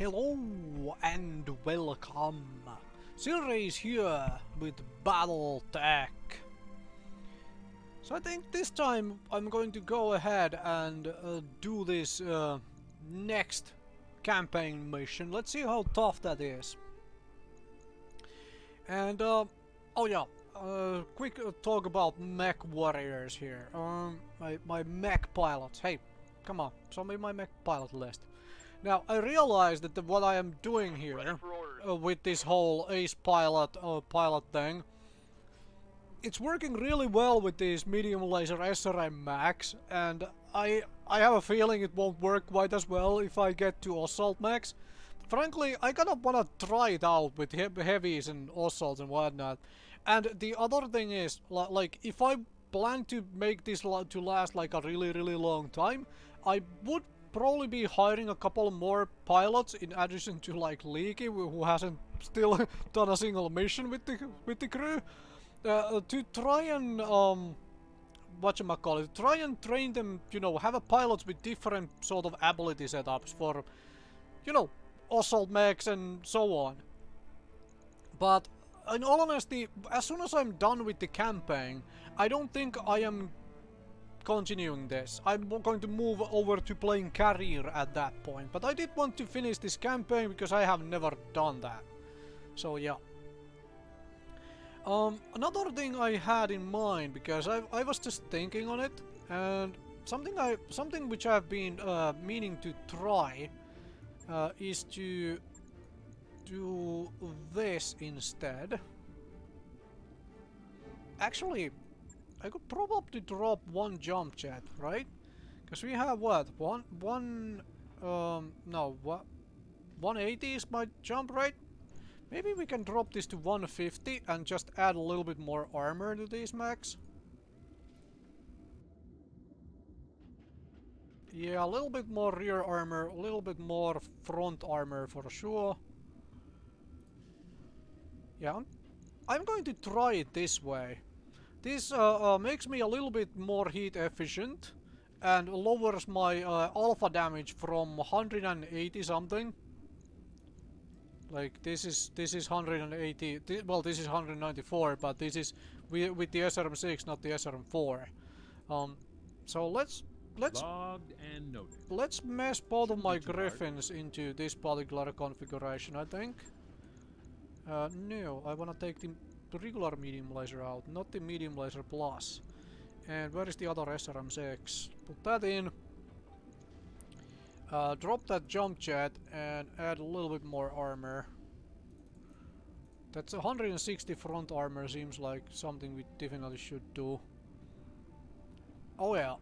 Hello and welcome. Silrace here with Battletech. So I think this time I'm going to go ahead and do this next campaign mission. Let's see how tough that is. And oh yeah, quick talk about Mechwarriors here. My mech pilots. Hey, come on, show me my mech pilot list. Now, I realize that what I am doing here with this whole ace pilot thing, it's working really well with these medium laser SRM mechs, and I have a feeling it won't work quite as well if I get to assault mechs. Frankly, I kind of want to try it out with heavies and assaults and whatnot. And the other thing is, like, if I plan to make this to last like a really long time, I would probably be hiring a couple more pilots in addition to like Leaky, who hasn't still done a single mission with the crew, to try and whatchamacallit, try and train them, you know, have a pilots with different sort of ability setups for, you know, assault mechs and so on. But in all honesty, as soon as I'm done with the campaign, I don't think I am continuing this. I'm going to move over to playing career at that point, but I did want to finish this campaign because I have never done that. So yeah. Another thing I had in mind, because I was just thinking on it, and something which I've been meaning to try is to do this instead. Actually, I could probably drop one jump jet, right? Because we have what? 180 is my jump rate? Maybe we can drop this to 150 and just add a little bit more armor to these mechs. Yeah, a little bit more rear armor, a little bit more front armor for sure. Yeah, I'm going to try it this way. This makes me a little bit more heat efficient and lowers my alpha damage from 180 something. Like this is 180. Well, this is 194, but this is with the SRM6, not the SRM4. So let's logged and noted. Let's mesh both of my griffins into this particular configuration, I think. No, I wanna take the regular medium laser out, not the medium laser plus. And where is the other SRM6? Put that in. Drop that jump jet and add a little bit more armor. That's 160 front armor, seems like something we definitely should do. Oh yeah.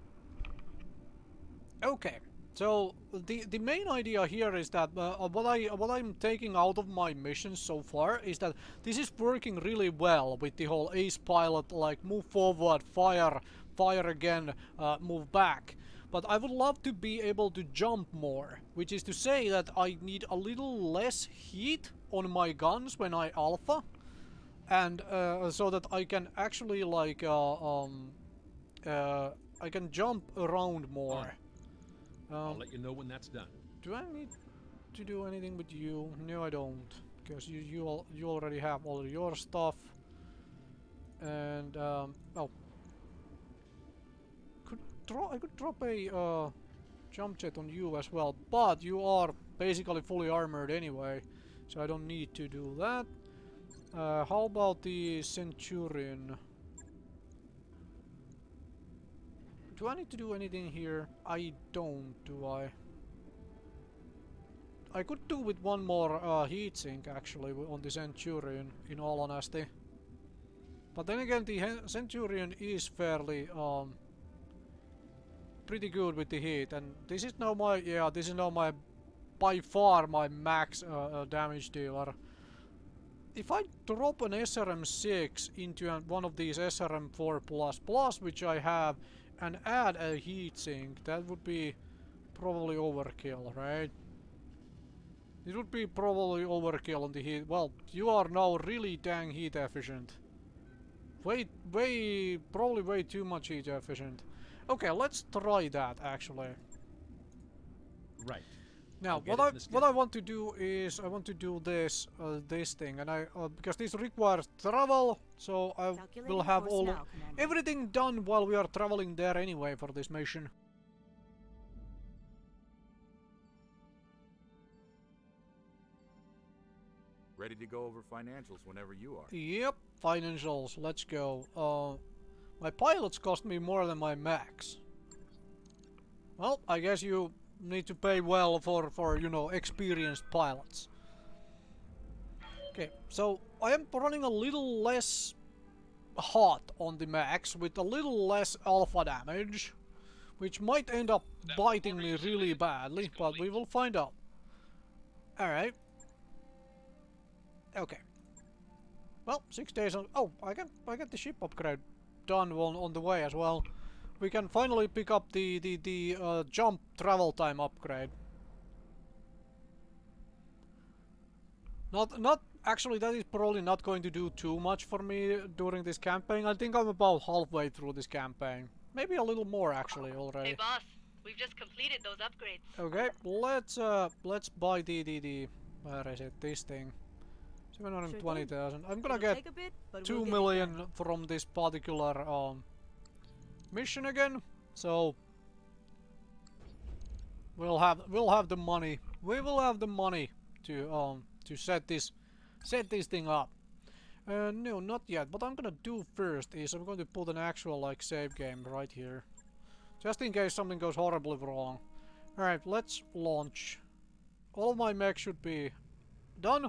Okay. So the main idea here is that what I'm taking out of my missions so far is that this is working really well with the whole ace pilot, like move forward, fire again, move back. But I would love to be able to jump more, which is to say that I need a little less heat on my guns when I alpha, and so that I can actually like I can jump around more. I'll let you know when that's done. Do I need to do anything with you? No, I don't, because you already have all of your stuff. And oh, I could drop a jump jet on you as well, but you are basically fully armored anyway, so I don't need to do that. How about the Centurion? Do I need to do anything here? I don't, do I? I could do with one more heatsink actually on the Centurion, in all honesty. But then again, the Centurion is fairly pretty good with the heat, and this is now my by far my max damage dealer. If I drop an SRM6 into one of these SRM4++, which I have, and add a heatsink, that would be probably overkill, right? It would be probably overkill on the heat. Well, you are now really dang heat efficient. Probably way too much heat efficient. Okay, let's try that actually. Right. Now, what I want to do is I want to do this this thing, and I because this requires travel, so I will have everything done while we are traveling there anyway for this mission. Ready to go over financials whenever you are. Yep, financials. Let's go. My pilots cost me more than my mechs. Well, I guess you need to pay well for you know, experienced pilots. Okay, so I am running a little less hot on the mechs with a little less alpha damage, which might end up biting me really badly, but we will find out. Alright. Okay. Well, 6 days on. Oh, I get the ship upgrade done on the way as well. We can finally pick up the jump travel time upgrade. Not actually, that is probably not going to do too much for me during this campaign. I think I'm about halfway through this campaign. Maybe a little more actually already. Hey boss, we've just completed those upgrades. Okay, let's buy the where is it? This thing. 720,000. I'm gonna get 2 million from this particular mission again. So we'll have the money. We will have the money to set this thing up. No, not yet. What I'm gonna do first is I'm going to put an actual like save game right here, just in case something goes horribly wrong. All right, let's launch. All of my mechs should be done.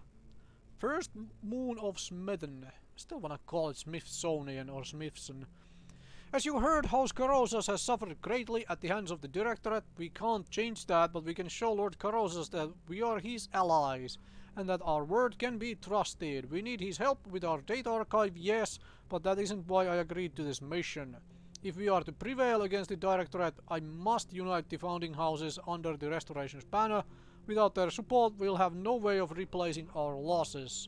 First moon of Smeden. I still wanna call it Smithsonian or Smithson. As you heard, House Carosas has suffered greatly at the hands of the Directorate. We can't change that, but we can show Lord Carosas that we are his allies, and that our word can be trusted. We need his help with our data archive, yes, but that isn't why I agreed to this mission. If we are to prevail against the Directorate, I must unite the founding houses under the Restoration's banner. Without their support, we'll have no way of replacing our losses.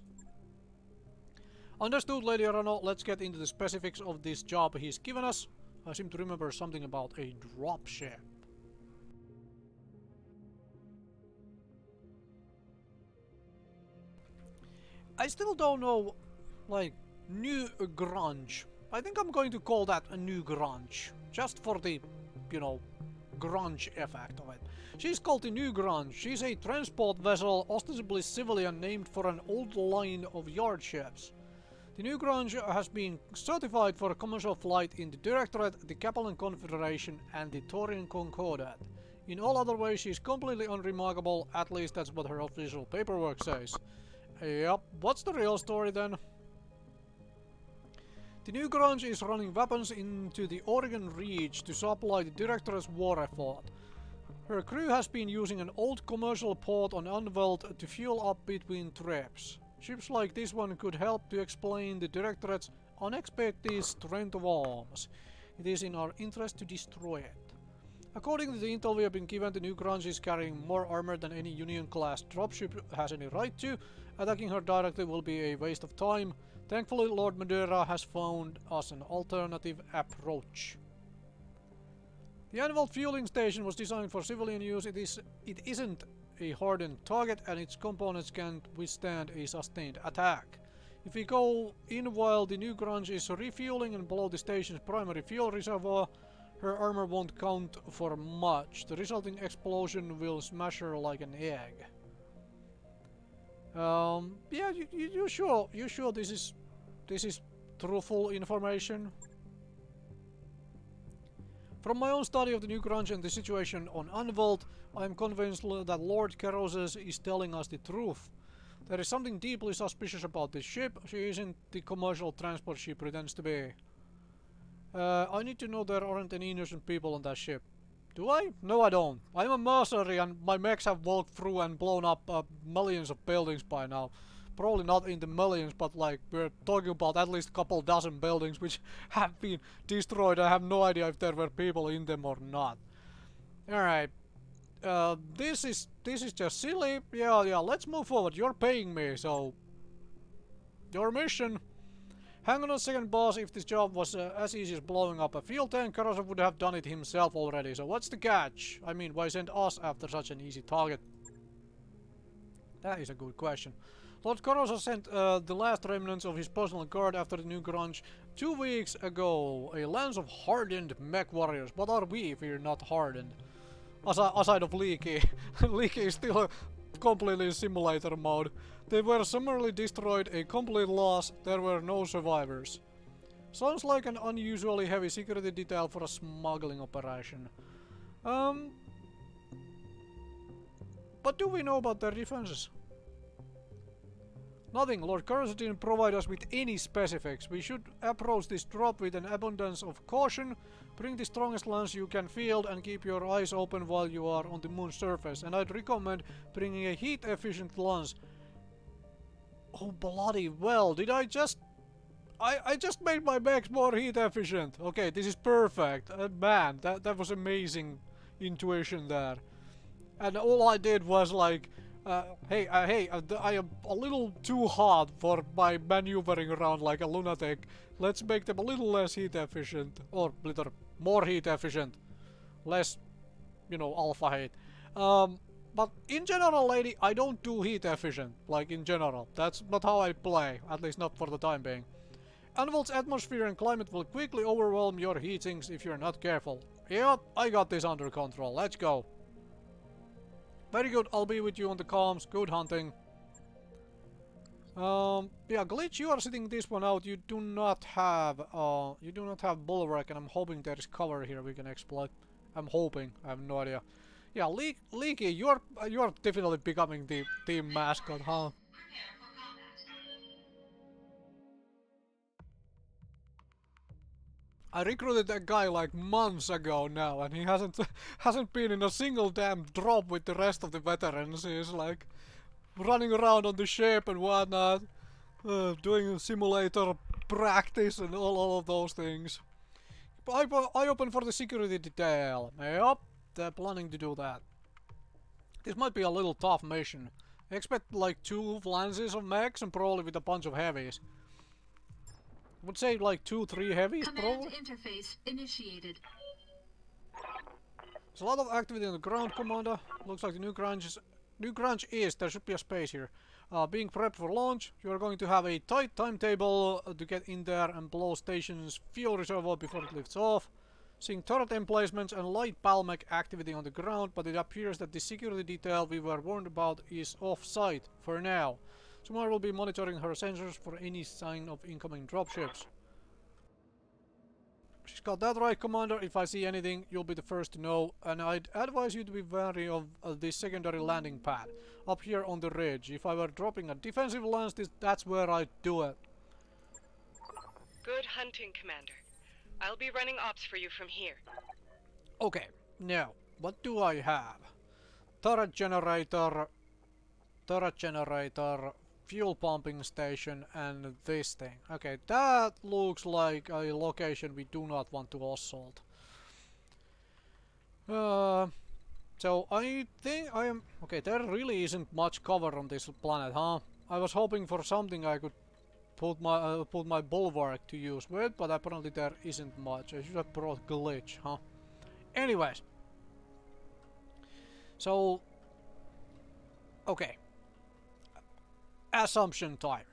Understood, Lady Arano. Let's get into the specifics of this job he's given us. I seem to remember something about a dropship. I still don't know, like, New Grunge. I think I'm going to call that a New Grunge. Just for the, you know, grunge effect of it. She's called the New Grunge. She's a transport vessel, ostensibly civilian, named for an old line of yard ships. The New Grunge has been certified for commercial flight in the Directorate, the Capellan Confederation, and the Taurian Concordat. In all other ways, she's completely unremarkable, at least that's what her official paperwork says. Yep, what's the real story then? The New Grunge is running weapons into the Oregon Reach to supply the Directorate's war effort. Her crew has been using an old commercial port on Unveld to fuel up between trips. Ships like this one could help to explain the Directorate's unexpected strength of arms. It is in our interest to destroy it. According to the intel we have been given, the New Grunge is carrying more armor than any Union-class dropship has any right to. Attacking her directly will be a waste of time. Thankfully, Lord Madeira has found us an alternative approach. The annual fueling station was designed for civilian use. It isn't a hardened target, and its components can't withstand a sustained attack. If we go in while the New Grunge is refueling and below the station's primary fuel reservoir, her armor won't count for much. The resulting explosion will smash her like an egg. Yeah, you sure this is truthful information? From my own study of the New Grunge and the situation on Unveld, I am convinced that Lord Carosas is telling us the truth. There is something deeply suspicious about this ship. She isn't the commercial transport she pretends to be. I need to know there aren't any innocent people on that ship. Do I? No, I don't. I'm a mercenary and my mechs have walked through and blown up millions of buildings by now. Probably not in the millions, but like we're talking about at least a couple dozen buildings which have been destroyed. I have no idea if there were people in them or not. Alright. This is just silly. Yeah, let's move forward. You're paying me, so your mission. Hang on a second, boss. If this job was as easy as blowing up a fuel tank, Carosa would have done it himself already. So what's the catch? I mean, why send us after such an easy target? That is a good question. Lord Korosa sent the last remnants of his personal guard after the new grunge 2 weeks ago. A lance of hardened mech warriors. What are we if we're not hardened? Aside of Leaky. Leaky is still completely in simulator mode. They were summarily destroyed, a complete loss. There were no survivors. Sounds like an unusually heavy security detail for a smuggling operation. What do we know about their defenses? Nothing. Lord Curse didn't provide us with any specifics. We should approach this drop with an abundance of caution. Bring the strongest lance you can field and keep your eyes open while you are on the moon's surface. And I'd recommend bringing a heat-efficient lance. Oh bloody well, did I just... I just made my mechs more heat-efficient. Okay, this is perfect. Man, that was amazing intuition there. And all I did was like... hey, I am a little too hard for my maneuvering around like a lunatic. Let's make them a little less heat efficient. Or little more heat efficient. Less, you know, alpha heat. But in general, lady, I don't do heat efficient. Like, in general. That's not how I play. At least not for the time being. Anvil's atmosphere and climate will quickly overwhelm your heat sinks if you're not careful. Yep, I got this under control. Let's go. Very good, I'll be with you on the comms. Good hunting. Yeah, Glitch, you are sitting this one out. You do not have bulwark, and I'm hoping there is cover here we can exploit. I'm hoping. I have no idea. Yeah, Leaky, you are definitely becoming the team mascot, huh? I recruited that guy like months ago now, and he hasn't been in a single damn drop with the rest of the veterans. He's like running around on the ship and whatnot, doing simulator practice and all of those things. I open for the security detail. Yep, they're planning to do that. This might be a little tough mission. I expect like 2 lances of mechs and probably with a bunch of heavies. Would say like 2-3 heavies, probably. Command interface initiated. There's a lot of activity on the ground, Commander. Looks like the new grunge is. There should be a space here. Being prepped for launch. You are going to have a tight timetable to get in there and blow station's fuel reservoir before it lifts off. Seeing turret emplacements and light Palmec activity on the ground, but it appears that the security detail we were warned about is off-site for now. Tomorrow will be monitoring her sensors for any sign of incoming dropships. She's got that right, Commander. If I see anything, you'll be the first to know. And I'd advise you to be wary of the secondary landing pad up here on the ridge. If I were dropping a defensive lance, that's where I'd do it. Good hunting, Commander. I'll be running ops for you from here. Okay, now, what do I have? Turret generator, fuel pumping station, and this thing. Okay, that looks like a location we do not want to assault. So I think I am... Okay, there really isn't much cover on this planet, huh? I was hoping for something I could put my bulwark to use with, but apparently there isn't much. I should have brought Glitch, huh? Anyways. So... Okay. Assumption time.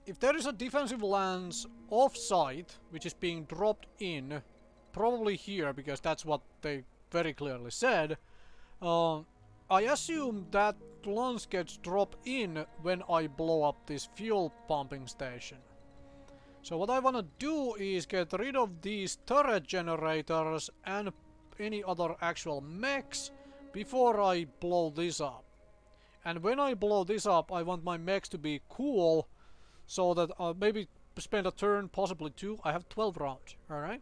If there is a defensive lance off-site, which is being dropped in, probably here, because that's what they very clearly said, I assume that lance gets dropped in when I blow up this fuel pumping station. So what I want to do is get rid of these turret generators and any other actual mechs before I blow this up. And when I blow this up, I want my mechs to be cool, so that maybe spend a turn, possibly 2. I have 12 rounds, alright?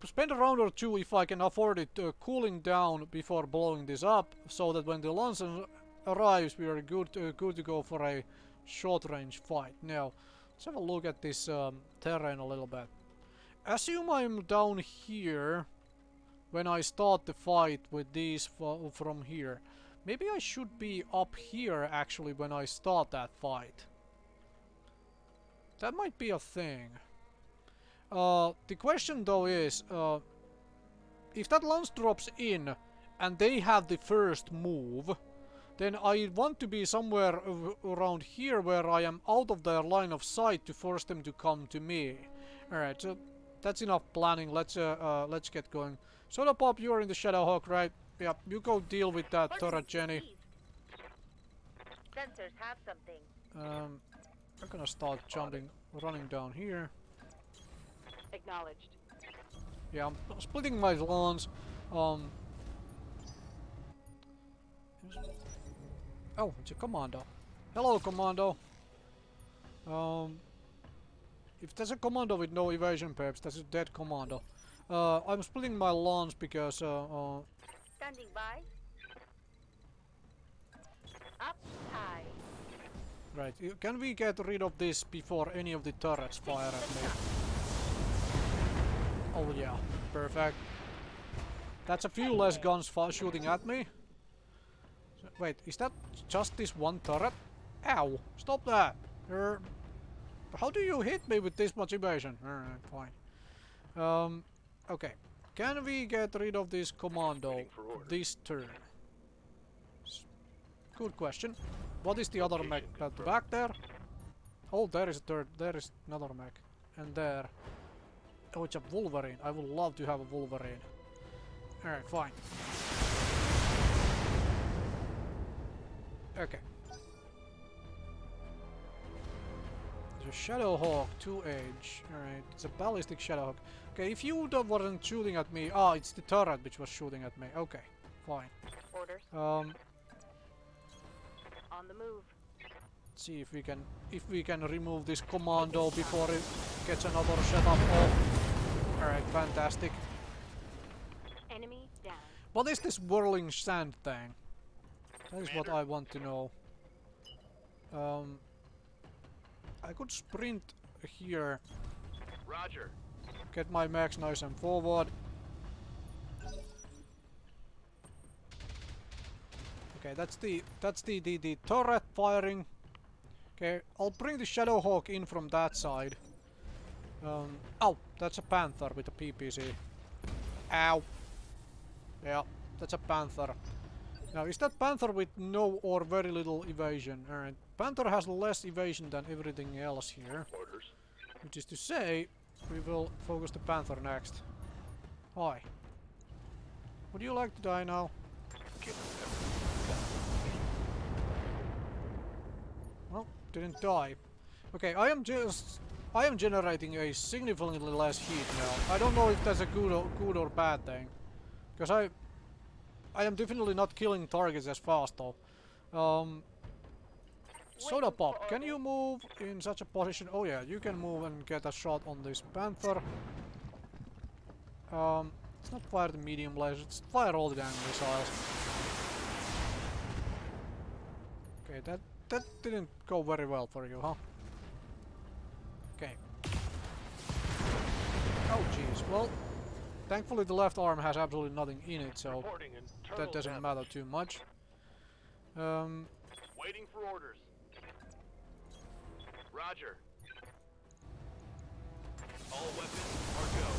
Spend a round or 2 if I can afford it, cooling down before blowing this up, so that when the lance arrives, we are good to go for a short-range fight. Now, let's have a look at this terrain a little bit. Assume I'm down here when I start the fight with these from here. Maybe I should be up here actually when I start that fight. That might be a thing. The question though is, if that lance drops in and they have the first move, then I want to be somewhere around here where I am out of their line of sight to force them to come to me. Alright, so that's enough planning. Let's get going. Soda Pop, you're in the Shadowhawk, right? Yeah, you go deal with that turret, Jenny. Sensors have something. I'm gonna start running down here. Acknowledged. Yeah, I'm splitting my lawns. Oh, it's a commando. Hello, commando. If there's a commando with no evasion perks, that's a dead commando. I'm splitting my lawns because Standing by. Up high. right, can we get rid of this before any of the turrets fire at me? Oh yeah, perfect. That's a few less guns shooting at me. So, wait, is that just this one turret? Ow! Stop that! How do you hit me with this much evasion? Alright, fine. Okay. Can we get rid of this commando this turn? Good question. What is the other mech at the back there? Oh, there is a third. There is another mech. And there. Oh, it's a Wolverine. I would love to have a Wolverine. Alright, fine. Okay. There's a Shadowhawk 2H. Alright, it's a ballistic Shadowhawk. Okay, if you weren't shooting at me... Ah, it's the turret which was shooting at me. Okay, fine. Orders. On the move. Let's see if we can remove this commando before it gets another setup off. Alright, fantastic. Enemy down. What is this whirling sand thing? That is what I want to know. I could sprint here. Roger. Get my max nice and forward. Okay, that's the turret firing. Okay, I'll bring the Shadowhawk in from that side. Oh, that's a Panther with a PPC. Ow. Yeah, that's a Panther. Now, is that Panther with no or very little evasion? Alright, Panther has less evasion than everything else here. Orders. Which is to say, we will focus the Panther next. Hi. Would you like to die now? Well, didn't die. Okay, I am generating a significantly less heat now. I don't know if that's a good or bad thing. Because I am definitely not killing targets as fast though. Soda Pop, can you move in such a position? Oh yeah, you can move and get a shot on this Panther. Let's not fire the medium lasers, let's fire all the dang missiles. Okay, that didn't go very well for you, huh? Okay. Oh jeez, well, thankfully the left arm has absolutely nothing in it, so that doesn't matter too much. Waiting for orders. Roger. All weapons are go.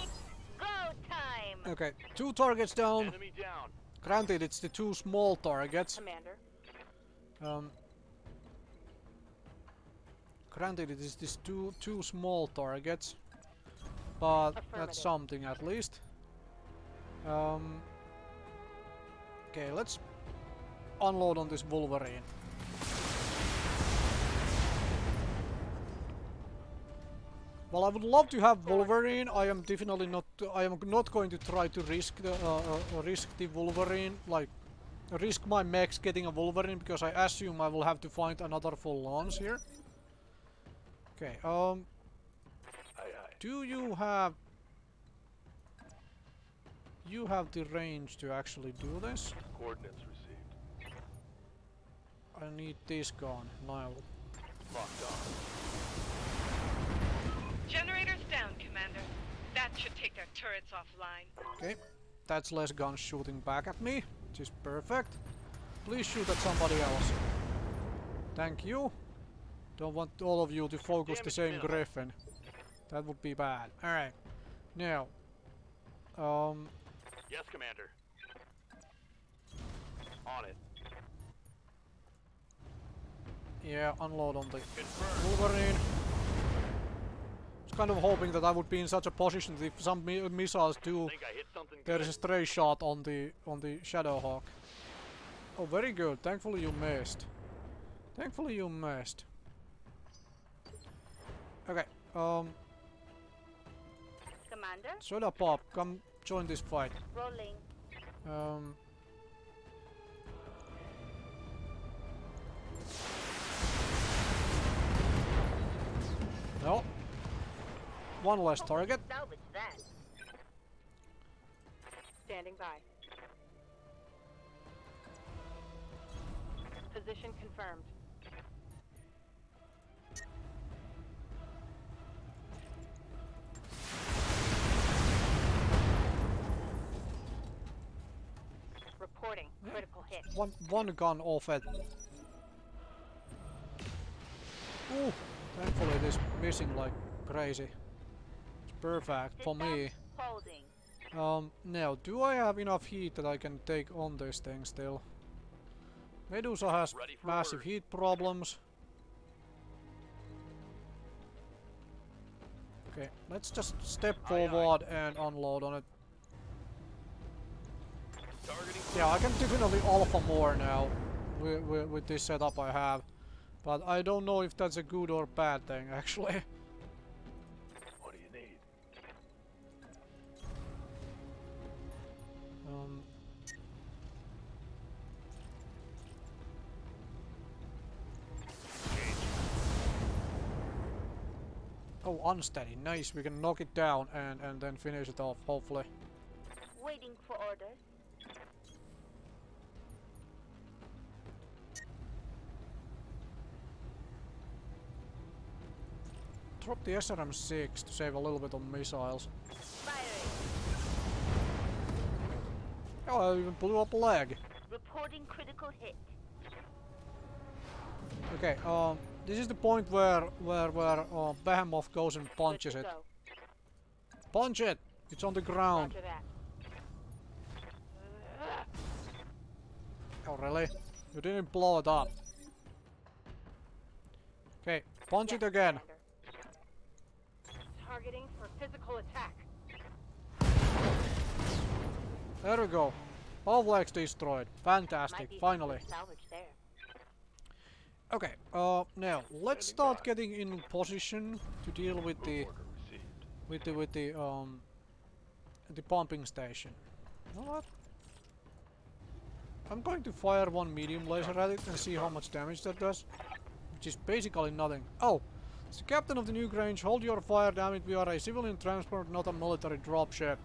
It's go time. Okay, 2 targets down. Enemy down. Granted, it's the 2 small targets. Commander. Granted, it is these two small targets, but that's something at least. Okay, let's unload on this Wolverine. Well, I would love to have Wolverine. I am definitely not. I am not going to try to risk the Wolverine, like risk my mechs getting a Wolverine, because I assume I will have to find another full launch here. Okay. Do you have? You have the range to actually do this. Coordinates received. I need this gone now. Locked on. Generators down, Commander. That should take their turrets offline. Okay, that's less guns shooting back at me, which is perfect. Please shoot at somebody else. Thank you. Don't want all of you to focus the same Griffin. That would be bad. Alright. Now, Yes, Commander. On it. Yeah, unload on the Confirmed. Wolverine. I was kind of hoping that I would be in such a position that if some missiles do, Think I hit something there good. is a stray shot on the Shadowhawk. Oh, very good. Thankfully you missed. Thankfully you missed. Okay, Commander, Soda Pop, come join this fight. rolling. No. One less target. Salvage that. Standing by. Position confirmed. Reporting. Critical hit. One gun off it. Ooh, thankfully it is missing like crazy. It's perfect for me. Holding. Now, do I have enough heat that I can take on this thing still? Medusa has Ready for massive orders. heat problems. Okay, let's just step Aye, aye. forward and unload on it. Targeting. Yeah, I can definitely alpha more now with this setup I have. But I don't know if that's a good or bad thing, actually. What do you need? Oh, unsteady. Nice. We can knock it down and then finish it off, hopefully. Waiting for orders. Drop the SRM-6 to save a little bit on missiles. Firing. Oh, I even blew up a leg. Reporting critical hit. Okay, this is the point where Behemoth goes and punches Good it. to go. Punch it! It's on the ground. Roger that. Oh, really? You didn't blow it up. Okay, punch Yes, it again. Commander. Targeting for physical attack. There we go. Both legs destroyed. Fantastic. Might be Finally. some salvage there. Okay, now let's start getting in position to deal with the Order received. the pumping station. You know what? I'm going to fire one medium laser at it and see how much damage that does. Which is basically nothing. Oh! As the captain of the new Grange, hold your fire, damn it, we are a civilian transport, not a military dropship.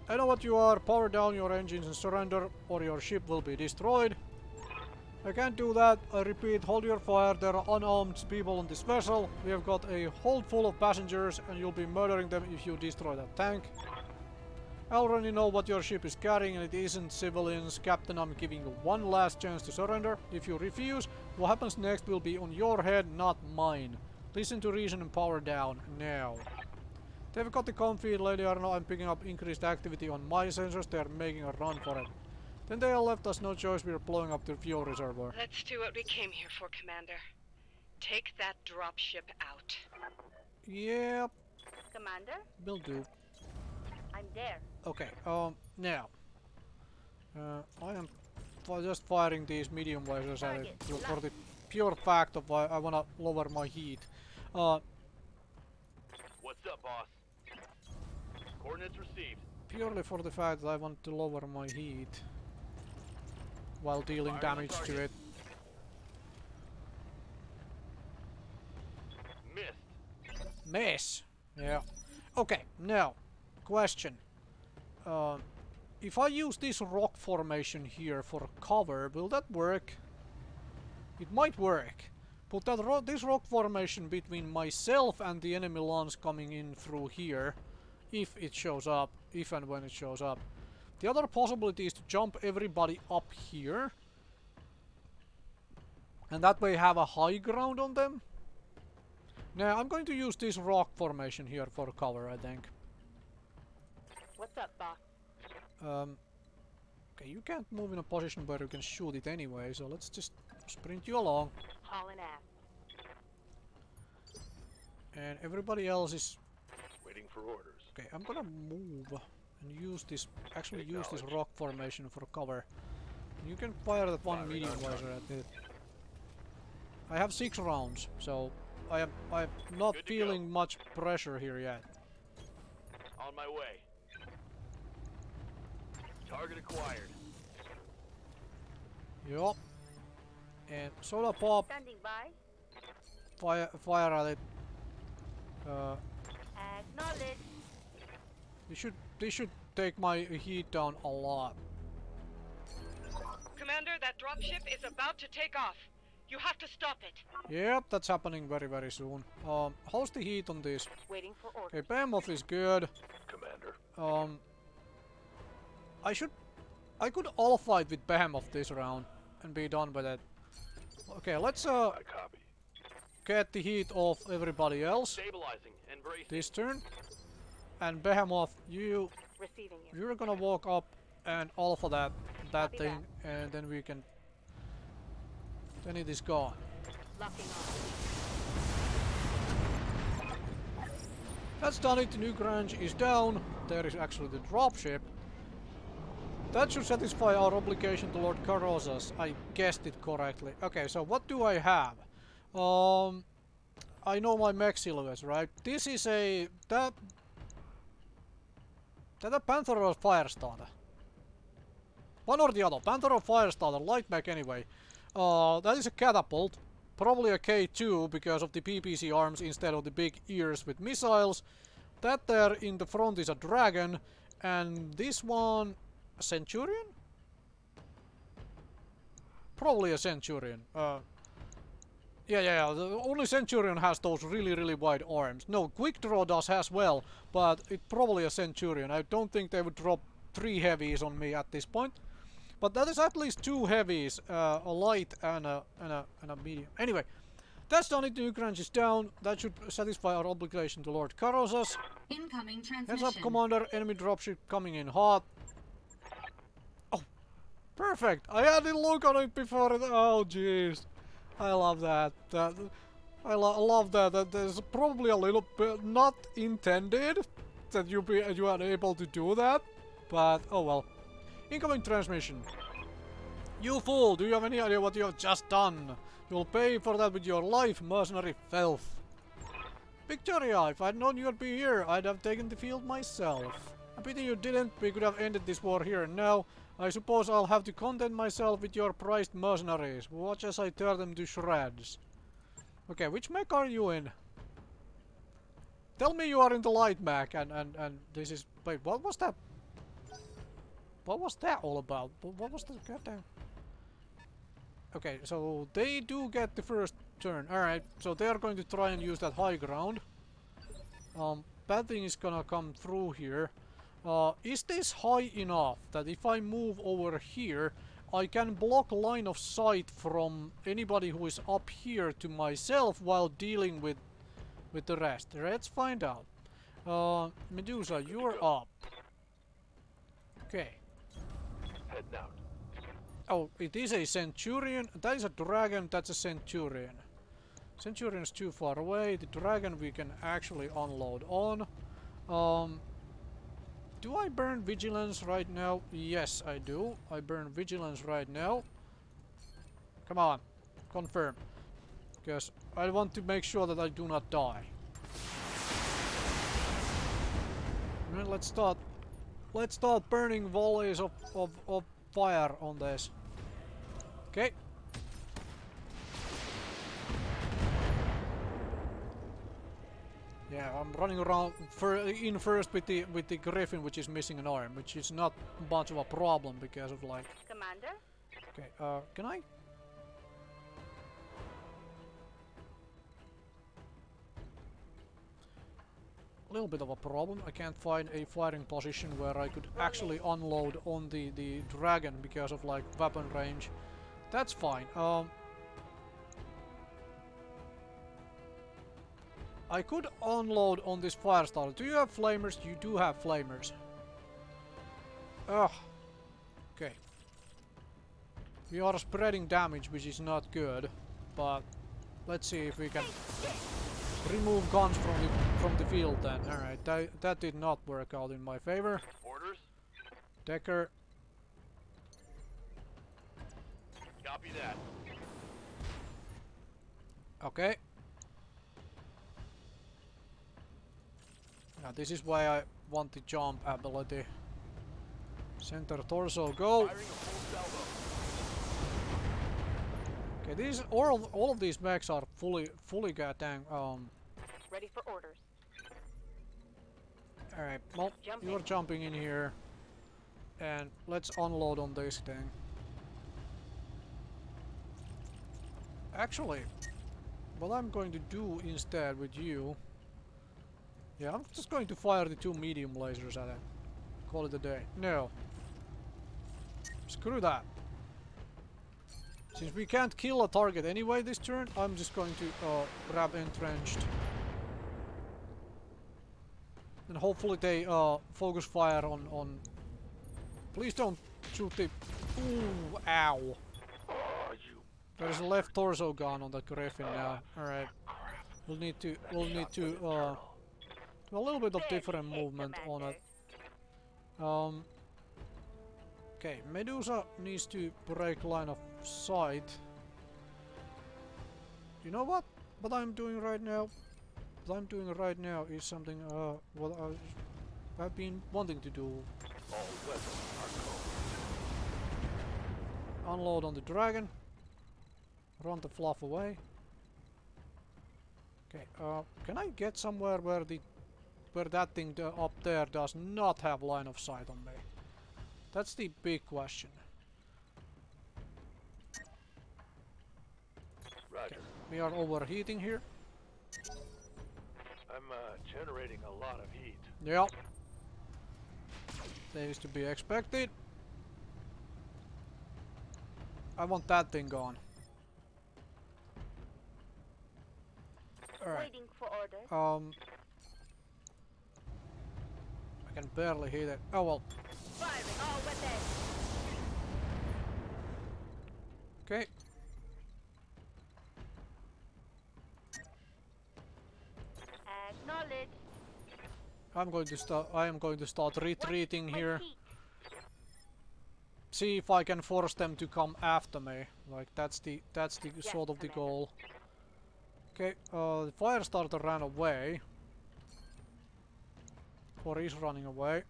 I know what you are, power down your engines and surrender, or your ship will be destroyed. I can't do that, I repeat, hold your fire, there are unarmed people on this vessel. We have got a hold full of passengers and you'll be murdering them if you destroy that tank. I already know what your ship is carrying and it isn't civilians. Captain, I'm giving you one last chance to surrender. If you refuse, what happens next will be on your head, not mine. Listen to reason and power down, now. They've got the config, Lady Arno, I'm picking up increased activity on my sensors, they are making a run for it. Then they all left us no choice, we are blowing up the fuel reservoir. Let's do what we came here for, Commander. Take that dropship out. Yep, Commander, will do. I'm there. Okay, now. I am just firing these medium lasers at it for the pure fact of I wanna lower my heat. What's up, boss? Coordinates received. Purely for the fact that I want to lower my heat while dealing Fire on damage to target. it. Missed. Miss! Yeah. Okay, now, question. If I use this rock formation here for cover, will that work? It might work. Put that this rock formation between myself and the enemy lance coming in through here, if it shows up, if and when it shows up. The other possibility is to jump everybody up here, and that way have a high ground on them. Now I'm going to use this rock formation here for cover, I think. What's up, boss? Okay, you can't move in a position where you can shoot it anyway, so let's just sprint you along. Hauling ass. And everybody else is... Waiting for orders. Okay, I'm gonna move and use this... Actually use this rock formation for cover. You can fire that one medium laser at it. I have 6 rounds, so I'm not Good to feeling much pressure here yet. On my way. Target acquired. Yup. And soda pop, Standing by. fire at it. Acknowledge. This should take my heat down a lot. Commander, that dropship is about to take off. You have to stop it. Yep, that's happening very, very soon. How's the heat on this? Waiting for orders. Okay, behemoth is good. Commander. I could all fight with behemoth this round and be done with it. Okay, let's I copy. get the heat off everybody else Stabilizing and bracing. this turn. And behemoth, Receiving you. you're gonna walk up and alpha that Copy thing, and then we can. Then it is gone. Locking on. That's done it. The new range is down. There is actually the dropship. That should satisfy our obligation to Lord Carosas. I guessed it correctly. Okay, so what do I have? I know my mech silhouettes, right? This is a... That a Panther or a Firestarter? One or the other. Panther or Firestarter. Light mech anyway. That is a catapult. Probably a K2 because of the PPC arms instead of the big ears with missiles. That there in the front is a dragon. And this one... A Centurion? Probably a Centurion. Yeah. The only Centurion has those really wide arms. No, Quick Draw does as well, but it's probably a Centurion. I don't think they would drop 3 heavies on me at this point. But that is at least 2 heavies, a light and a medium. Anyway, that's done it. The new range is down. That should satisfy our obligation to Lord Carosas. Incoming transmission. Heads up, Commander. Enemy dropship coming in hot. Oh, perfect. I had a look on it before. Oh, jeez. I love that. I love that. That there's probably a little bit not intended that you are able to do that, but oh well. Incoming transmission. You fool! Do you have any idea what you have just done? You'll pay for that with your life, mercenary filth. Victoria, if I'd known you'd be here, I'd have taken the field myself. A pity you didn't. We could have ended this war here and now. I suppose I'll have to content myself with your prized mercenaries. Watch as I tear them to shreds. Okay, which mech are you in? Tell me you are in the light mech and this is... Wait, what was that? What was that all about? What was the goddamn... Okay, so they do get the first turn. Alright, so they are going to try and use that high ground. Bad thing is gonna come through here. Is this high enough that if I move over here, I can block line of sight from anybody who is up here to myself while dealing with the rest? Let's find out. Medusa, you're up. Okay. Heading out. Oh, it is a Centurion. That is a dragon. That's a Centurion. Centurion is too far away. The dragon we can actually unload on. Do I burn Vigilance right now? Yes, I do. I burn Vigilance right now. Come on. Confirm. Because I want to make sure that I do not die. And let's start burning volleys of fire on this. Okay. Yeah, I'm running around in first with the Griffin, which is missing an arm, which is not much of a problem because of like. Commander? Okay, can I? A little bit of a problem. I can't find a firing position where I could actually unload on the dragon because of like weapon range. That's fine. I could unload on this Firestarter. Do you have flamers? You do have flamers. Ugh. Okay. We are spreading damage, which is not good, but let's see if we can remove guns from the field then. Alright, that did not work out in my favor. Orders? Decker. Copy that. Okay. Now this is why I want the jump ability. Center torso, go! Firing a full salvo. Okay, these all of these mechs are fully goddamn Ready for orders. Alright, well, you're jumping in here. And let's unload on this thing. Actually, what I'm going to do instead with you... Yeah, I'm just going to fire the 2 medium lasers at it. Call it a day. No. Screw that. Since we can't kill a target anyway this turn, I'm just going to grab entrenched. And hopefully they focus fire on... Please don't shoot the... Ooh, ow. There's a left torso gun on that Griffin now. Alright. We'll need to do a little bit of different movement on it. Okay, Medusa needs to break line of sight. You know what? What I'm doing right now? What I'm doing right now is something what I've been wanting to do. Unload on the dragon. Run the fluff away. Okay, can I get somewhere where that thing up there does not have line of sight on me? That's the big question. Roger. Okay, we are overheating here. I'm generating a lot of heat. Yep. That is to be expected. I want that thing gone. Alright. Waiting for orders. I can barely hit it. Oh well. Firing all weapons. Okay. Acknowledge. I am going to start retreating here. See if I can force them to come after me. Like that's the sort of the goal. Okay, the fire starter ran away. Or is running away.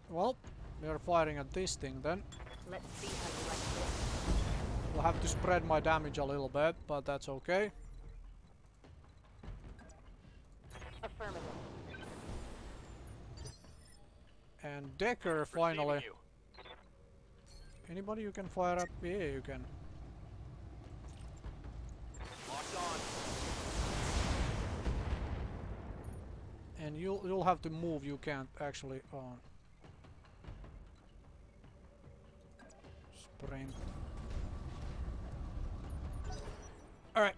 Well, we are firing at this thing then. Let's see how you like this. I'll have to spread my damage a little bit, but that's okay. Affirmative. And Decker finally. Receiving you. Anybody you can fire at? Yeah, you can. Locked on. And you'll have to move. You can't actually sprint. All right.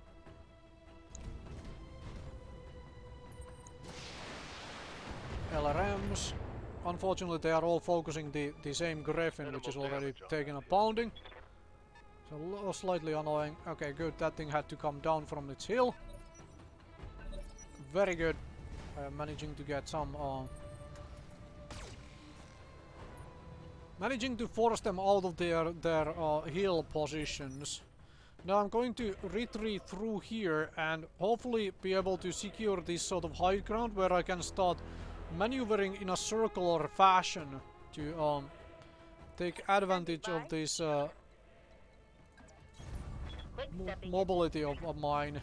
LRMs. Unfortunately, they are all focusing the same Griffin, which is already taking a pounding. So slightly annoying. Okay, good. That thing had to come down from its hill. Very good. Managing to get some... managing to force them out of their hill positions. Now I'm going to retreat through here and hopefully be able to secure this sort of high ground where I can start maneuvering in a circular fashion to take advantage of this mobility of mine.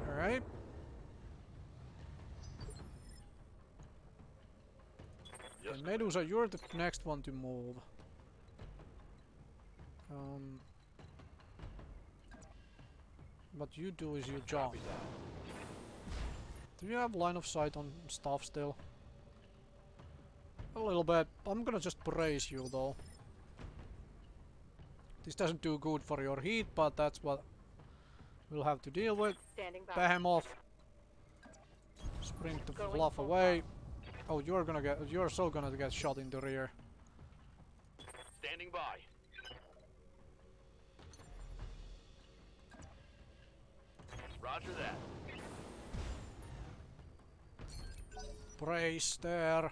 Alright. Yes, And Medusa, you're the next one to move. What you do is you jump. Do you have line of sight on stuff still? A little bit. I'm gonna just brace you though. This doesn't do good for your heat, but that's what we'll have to deal with. Standing by. Behemoth. Sprint the Going fluff full away. Oh, you're so gonna get shot in the rear. Standing by. Roger that. Brace there.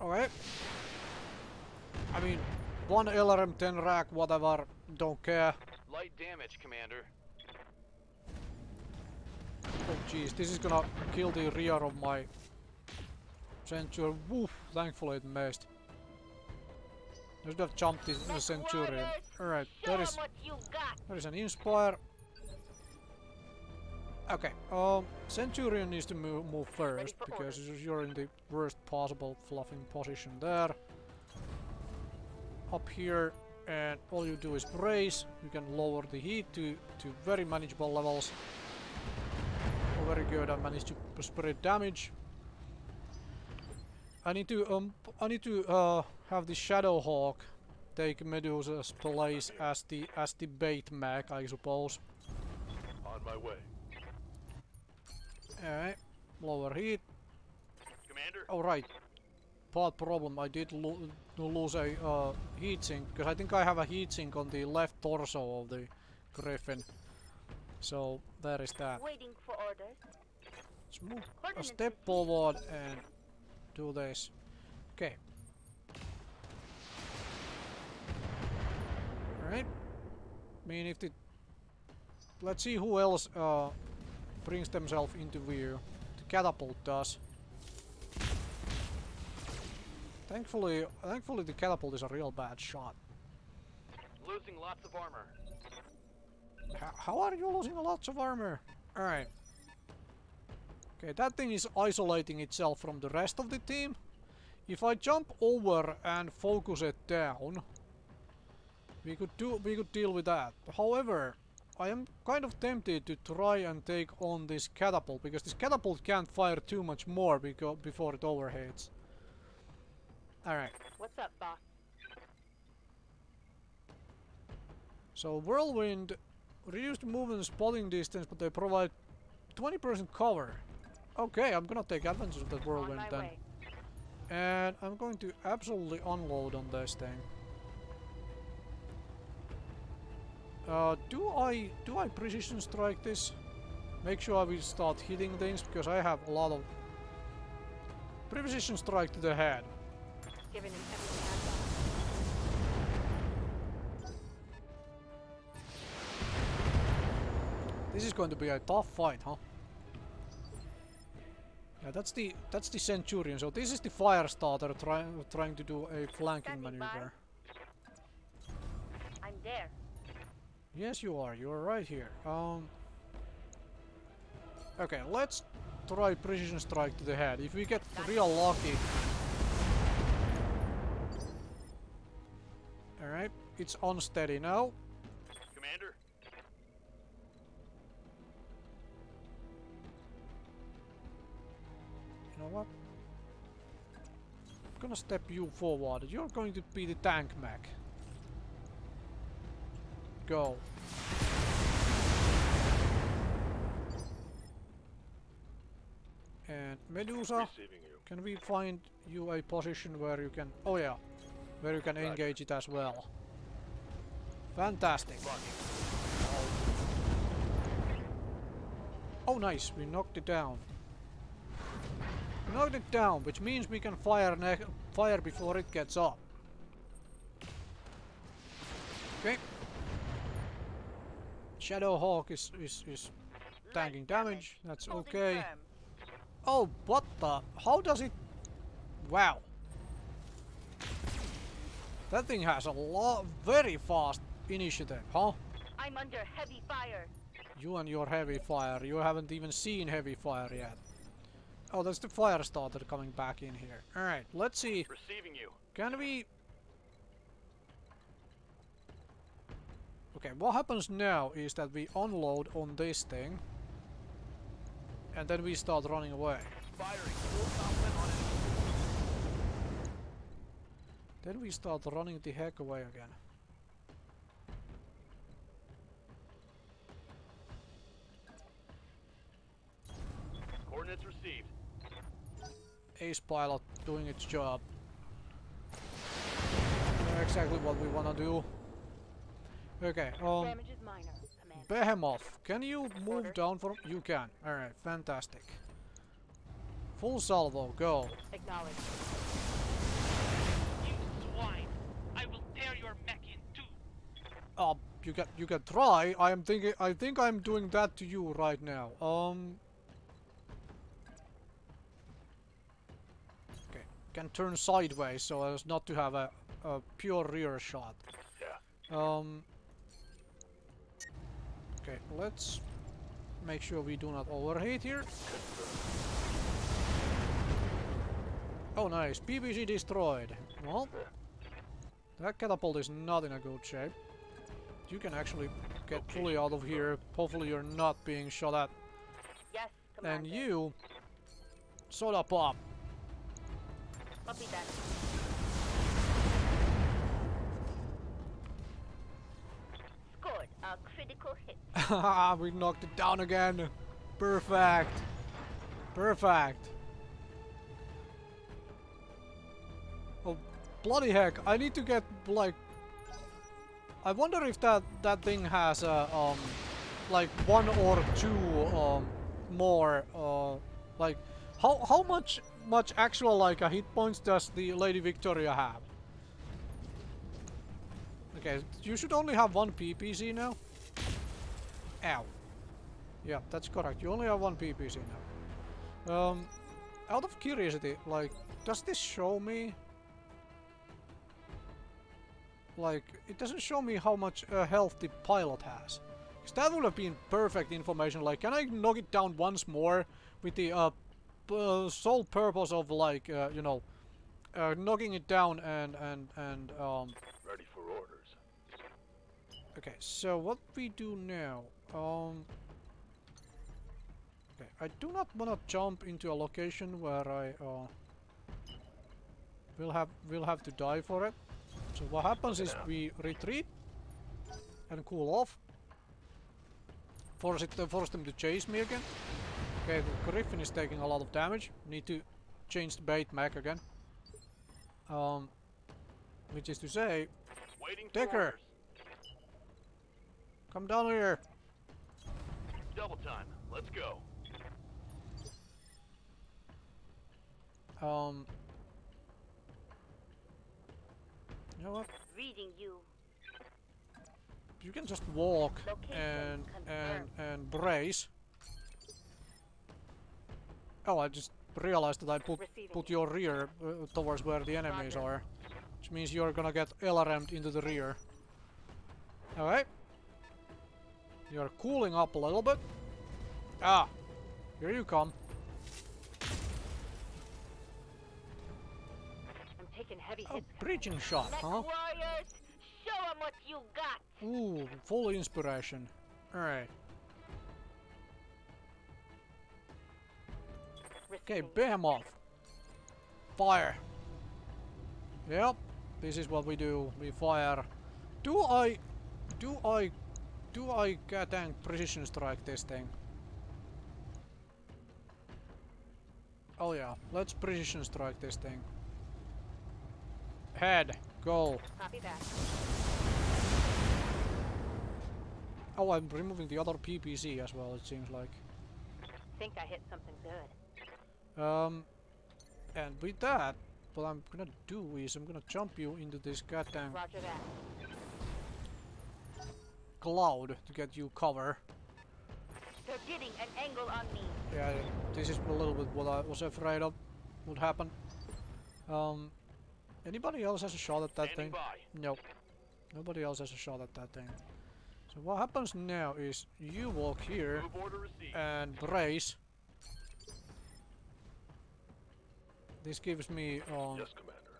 Okay. I mean, one LRM 10 rack, whatever, don't care. Light damage, Commander. Oh jeez, this is gonna kill the rear of my Centurion. Woof, thankfully it missed. I should have jumped the Centurion. Alright, there is an Inspire. Okay, Centurion needs to move first, because you're in the worst possible fluffing position there. Up here, and all you do is brace. You can lower the heat to very manageable levels. Oh, very good, I managed to spread damage. I need to have the Shadowhawk take Medusa's place as the bait mech, I suppose. On my way. Alright, lower heat. Commander. Oh right, part problem, I did lose a heatsink, because I think I have a heatsink on the left torso of the Griffin. So there is that. Waiting for orders. Let's move a step forward and do this. Okay. Alright. I mean, if the... Let's see who else brings themselves into view. The catapult does. Thankfully the catapult is a real bad shot. Losing lots of armor. How are you losing lots of armor? Alright. Okay, that thing is isolating itself from the rest of the team. If I jump over and focus it down, we could deal with that. However, I am kind of tempted to try and take on this catapult, because this catapult can't fire too much more before it overheats. Alright. What's up, boss? So Whirlwind reduce the movement and spotting distance, but they provide 20% cover. Okay, I'm gonna take advantage of that Whirlwind then. Way. And I'm going to absolutely unload on this thing. Do I precision strike this? Make sure I will start hitting things, because I have a lot of precision strike to the head. Giving him everything I've got. This is going to be a tough fight, huh? Yeah, that's the Centurion. So this is the fire starter trying to do a flanking maneuver. I'm there. Yes, you are. You are right here. Okay, let's try precision strike to the head. If we get real lucky. Alright, it's unsteady now. Commander. You know what? I'm gonna step you forward. You're going to be the tank mech. Go. And Medusa, can we find you a position where you can... Oh yeah, where you can engage it as well. Fantastic. Oh nice, we knocked it down. We knocked it down, which means we can fire before it gets up. Okay. Shadowhawk is tanking damage, that's okay. Oh, what the? How does it... Wow. That thing has a very fast initiative, huh? I'm under heavy fire. You and your heavy fire. You haven't even seen heavy fire yet. Oh, that's the fire starter coming back in here. Alright, let's see. Receiving you. Can we... Okay, what happens now is that we unload on this thing. And then we start running away. Firing full complement on it. Then we start running the heck away again. ace pilot doing its job. Exactly what we wanna do. Okay, Damage is minor, Commander. Behemoth, can you move down for... You can. Alright, fantastic. Full salvo, go. Acknowledged. You swine! I will tear your mech in two. You can try. I think I'm doing that to you right now. Okay, can turn sideways so as not to have a pure rear shot. Yeah. Okay, let's make sure we do not overheat here. Oh nice, PPC destroyed. Well, that catapult is not in a good shape. You can actually get fully out of here. Hopefully you're not being shot at. Yes, Commander. And you... Soda pop. Copy that. Scored a critical hit. We knocked it down again. Perfect. Perfect. Oh, bloody heck. I need to get, like... I wonder if that thing has, like, 1 or 2, more, like... How much actual, like, hit points does the Lady Victoria have? Okay, you should only have 1 PPC now. Ow. Yeah, that's correct. You only have 1 PPC now. Out of curiosity, like, does this show me? Like, it doesn't show me how much health the pilot has. Because that would have been perfect information. Like, can I knock it down once more with the sole purpose of, like, you know, knocking it down and Ready for orders. Okay, so what we do now? Okay, I do not want to jump into a location where I will have to die for it. So what happens is we retreat and cool off. Force them to chase me again. Okay, the Griffin is taking a lot of damage. Need to change the bait mech again. Which is to say, Waiting for Decker, orders. come down here. Double time. Let's go. You know what? Reading you. You can just walk Location and brace. Oh, I just realized that I put your rear towards where the enemies are, which means you're gonna get LRM'd into the rear. Alright. You're cooling up a little bit. Ah, here you come. I'm taking heavy Oh, hits. breaching shot, huh? Mechwarriors, show 'em what you got. Ooh, full inspiration. Alright. Okay, Behemoth. Fire. Yep, this is what we do. We fire. Do I dang precision strike this thing? Oh yeah, let's precision strike this thing. Head, go. Copy that. Oh, I'm removing the other PPC as well, it seems like. Think I hit something good. And with that, what I'm gonna do is I'm gonna jump you into this goddamn Roger that. cloud to get you cover. They're getting an angle on me. Yeah, this is a little bit what I was afraid of would happen. Anybody else has a shot at that Standing thing? by. Nope. Nobody else has a shot at that thing. So what happens now is you walk here Move order received. and brace. This gives me Yes, Commander.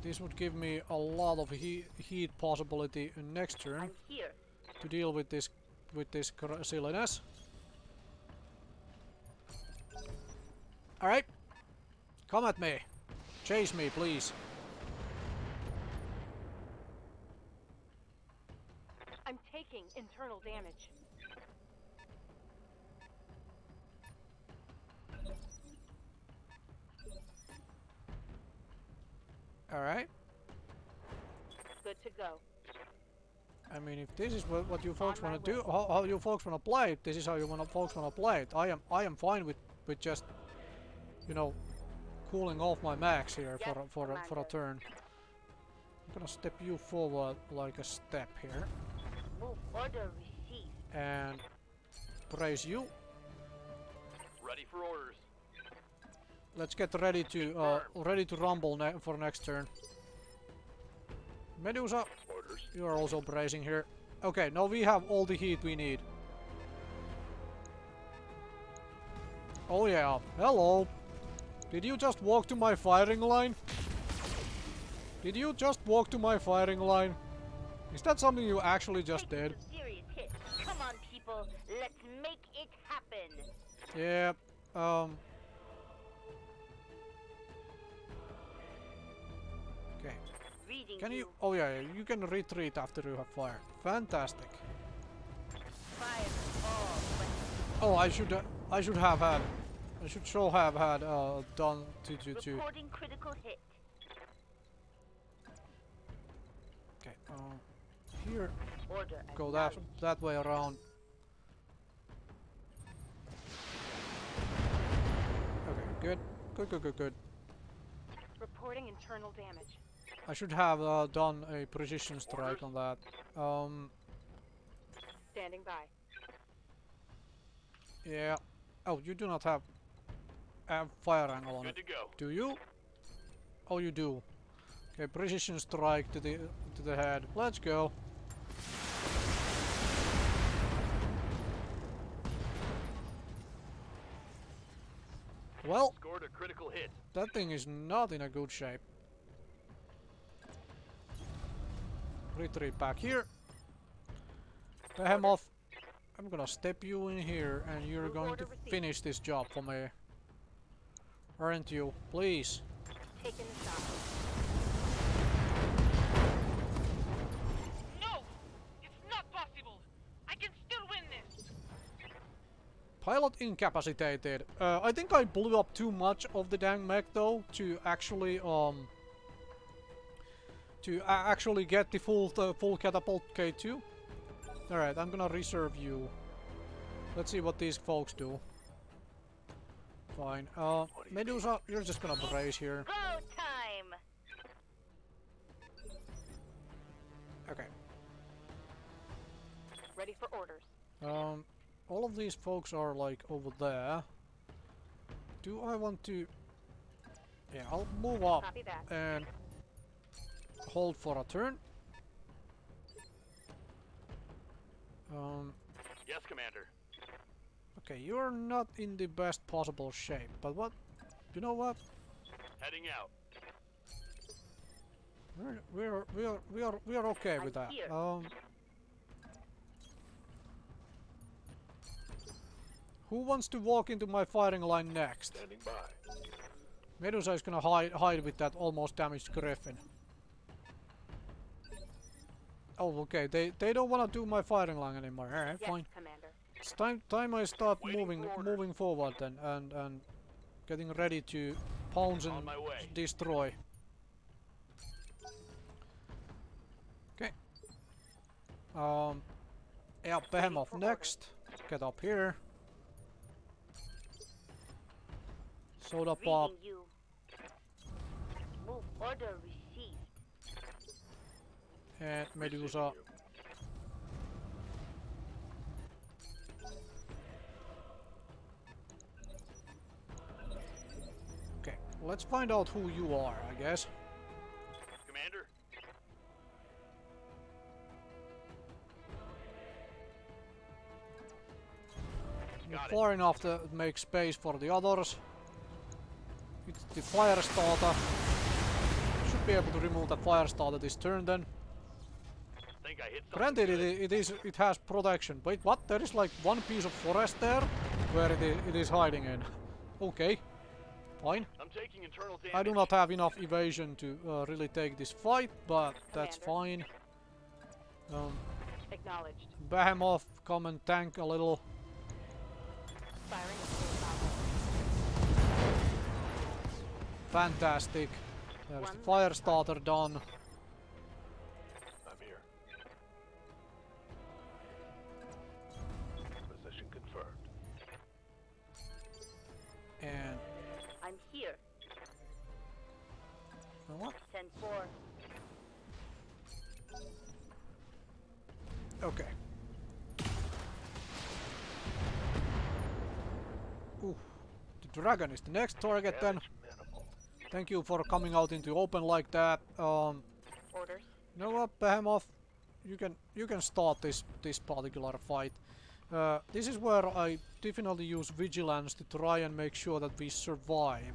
this would give me a lot of heat possibility next turn I'm here. to deal with this silliness. All right, come at me, chase me, please. I'm taking internal damage. Alright. Good to go. I mean, if this is what you folks want to do, how you folks want to play it, this is how you folks want to play it. I am fine with just, you know, cooling off my max here for a turn. I'm gonna step you forward like a step here. Move order received. And brace you. Ready for orders. Let's get ready to rumble for next turn. Medusa, Orders. you are also bracing here. Okay, now we have all the heat we need. Oh yeah, hello. Did you just walk to my firing line? Did you just walk to my firing line? Is that something you actually just did? Taking some serious hits. Come on, people. Let's make it happen. Yeah, okay. Reading Can you... Oh yeah, you can retreat after you have fired. Fantastic. Fire all, but Oh, I should have had... I should sure have had, done to... reporting critical hit. Okay, here... Order Go acknowledged. that way around. Okay, good. Good. Reporting internal damage. I should have done a precision strike on that. Standing by. Yeah. Oh, you do not have a fire angle on it. Good to go. Do you? Oh, you do. Okay, precision strike to the head. Let's go. Well, Scored a critical hit. that thing is not in a good shape. Retreat back here. Behemoth, I'm gonna step you in here and you're going to finish this job for me. Aren't you? Please. Taking the shot. No! It's not possible! I can still win this! Pilot incapacitated. I think I blew up too much of the dang mech though to actually actually get the full catapult K2. Alright, I'm gonna reserve you. Let's see what these folks do. Fine. Medusa, you're just gonna brace here. Go time. Okay. Ready for orders. All of these folks are like over there. Do I want to... Yeah, I'll move up Copy that. and hold for a turn. Yes, Commander. Okay, you're not in the best possible shape, but what? You know what? Heading out. We're okay with that. here. Who wants to walk into my firing line next? Standing by. Medusa is gonna hide with that almost damaged griffin. Oh, okay. They don't wanna do my firing line anymore. Alright, Yes, fine. Commander. It's time I start Waiting for orders. moving forward then and getting ready to pounce On and my way. destroy. Okay. Yeah, Behemoth next. Get up here. Soda pop. Reading you. Move order received. And Medusa. Okay, let's find out who you are, I guess. Commander. You're Got it. far enough to make space for the others. It's the fire starter. Should be able to remove the fire starter this turn then. Think I hit something Granted, good. it has protection. Wait, what? There is like one piece of forest there where it is hiding in. Okay, fine. I'm taking internal damage. I do not have enough evasion to really take this fight, but that's fine. Acknowledged. Behemoth, come and tank a little. Firing a full power. Fantastic. There's the fire starter done. I'm here. Position confirmed. And I'm here. what? 10-4. Okay. Ooh. The dragon is the next target then. Minimal. Thank you for coming out into open like that. Orders. You know what, Behemoth? You can start this particular fight. This is where I definitely use vigilance to try and make sure that we survive.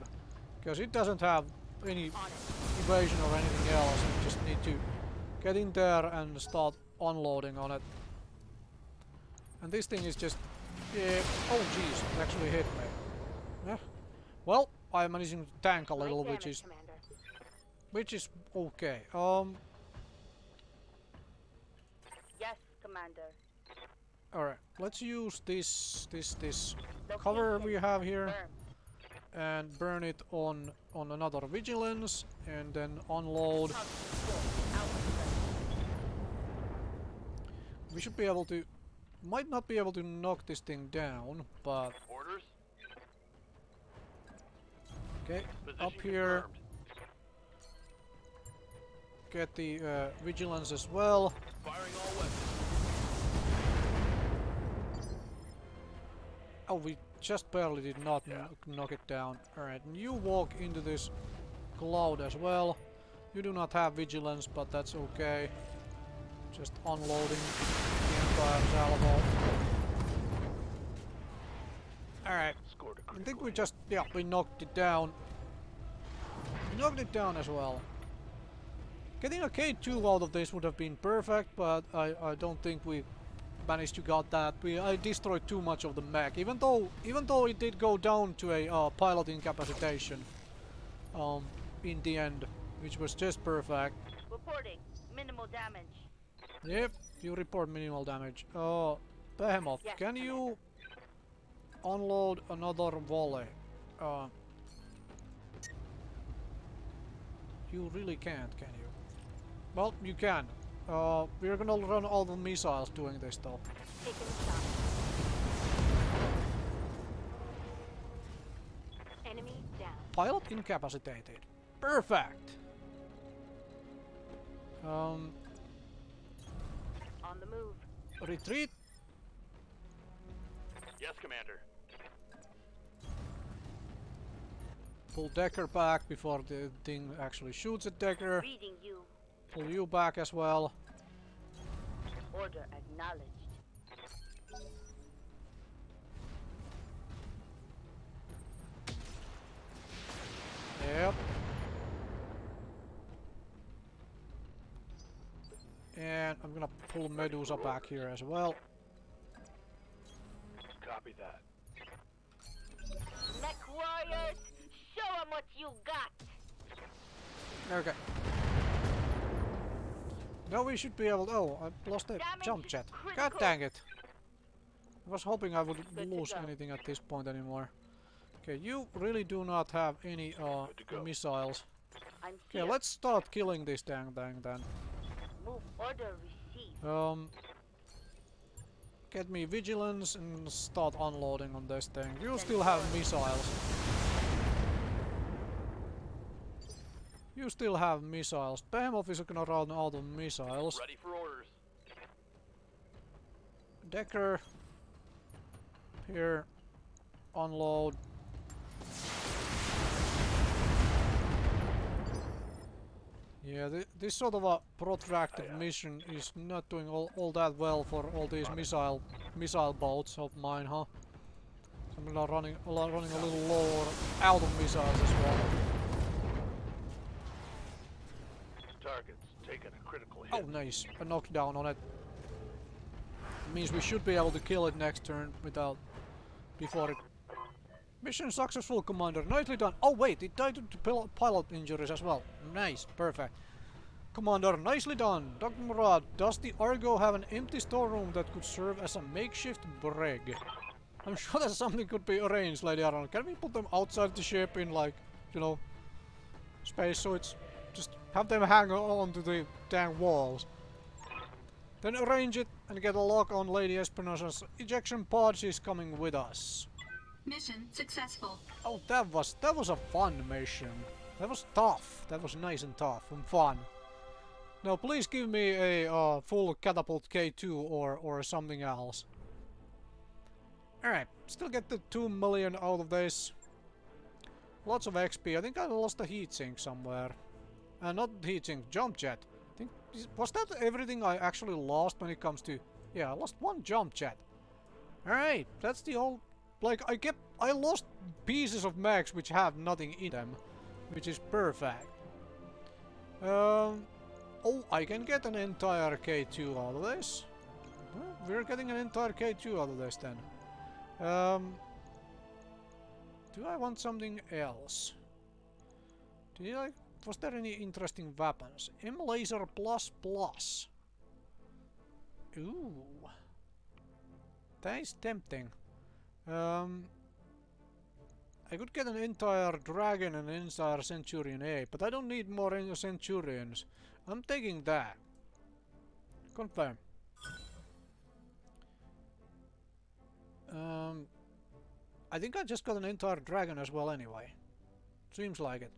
Because it doesn't have any evasion or anything else. We just need to get in there and start unloading on it. And this thing is just... yeah, oh jeez, it actually hit me. Yeah. Well, I'm managing to tank a little, which is okay. Yes, Commander. Alright, let's use this cover we have here Confirmed. and burn it on another vigilance and then unload. We should be able to... might not be able to knock this thing down, but... Orders. okay, Position up here, confirmed. get the vigilance as well. Firing all weapons. Oh, we just barely did not knock it down. Alright, and you walk into this cloud as well. You do not have vigilance, but that's okay. Just unloading the entire salvo. Alright, Scored a I think critical we hit. just, yeah, we knocked it down. We knocked it down as well. Getting a K2 out of this would have been perfect, but I don't think we managed to got that. I destroyed too much of the mech, even though it did go down to a pilot incapacitation in the end, which was just perfect. Reporting. Minimal damage. Yep, you report minimal damage. Behemoth, Yes, can you unload another volley? You really can't, can you? Well, you can. We're gonna run all the missiles doing this though. Taking a shot. Enemy down. Pilot incapacitated. Perfect! On the move. Retreat. Yes, Commander. Pull Decker back before the thing actually shoots at Decker. Reading you. Pull you back as well. Order acknowledged. Yep. And I'm gonna pull Medusa back here as well. Copy that. Mechwarriors, show 'em what you got. Okay. Now we should be able to... oh, I lost the Damage jump jet. God critical. dang it. I was hoping I would Good to lose go. anything at this point anymore. Okay, you really do not have any Good to go. missiles. I'm Okay, here. let's start killing this dang thing then. Move order received. Get me vigilance and start unloading on this thing. You still have missiles. You still have missiles. Behemoth is gonna run out of missiles. Ready for orders. Decker. Here. Unload. Yeah, this sort of a protracted mission is not doing all that well for all these missile boats of mine, huh? So I'm gonna running a little lower out of missiles as well. Target's taking a critical hit. Oh, nice! A knockdown on it. Means we should be able to kill it next turn before it. Mission successful, Commander. Nicely done. Oh wait, it died to pilot injuries as well. Nice, perfect. Commander, nicely done. Dr. Murad, does the Argo have an empty storeroom that could serve as a makeshift brig? I'm sure that something could be arranged later on. Can we put them outside the ship in, like, you know, spacesuits. Just have them hang on to the dang walls. Then arrange it and get a lock on Lady Espinosa's ejection pod. She's coming with us. Mission successful. Oh, that was a fun mission. That was tough. That was nice and tough and fun. Now please give me a full catapult K2 or something else. Alright, still get the 2 million out of this. Lots of XP. I think I lost a heatsink somewhere. Not heatsink, jump jet. I think, was that everything I actually lost when it comes to... Yeah, I lost 1 jump jet. Alright, that's the whole... Like, I lost pieces of mechs which have nothing in them. Which is perfect. Oh, I can get an entire K2 out of this. Well, we're getting an entire K2 out of this then. Do I want something else? Was there any interesting weapons? M-Laser plus plus. Ooh. That is tempting. I could get an entire dragon and an entire Centurion A, but I don't need more Centurions. I'm taking that. Confirm. I think I just got an entire dragon as well anyway. Seems like it.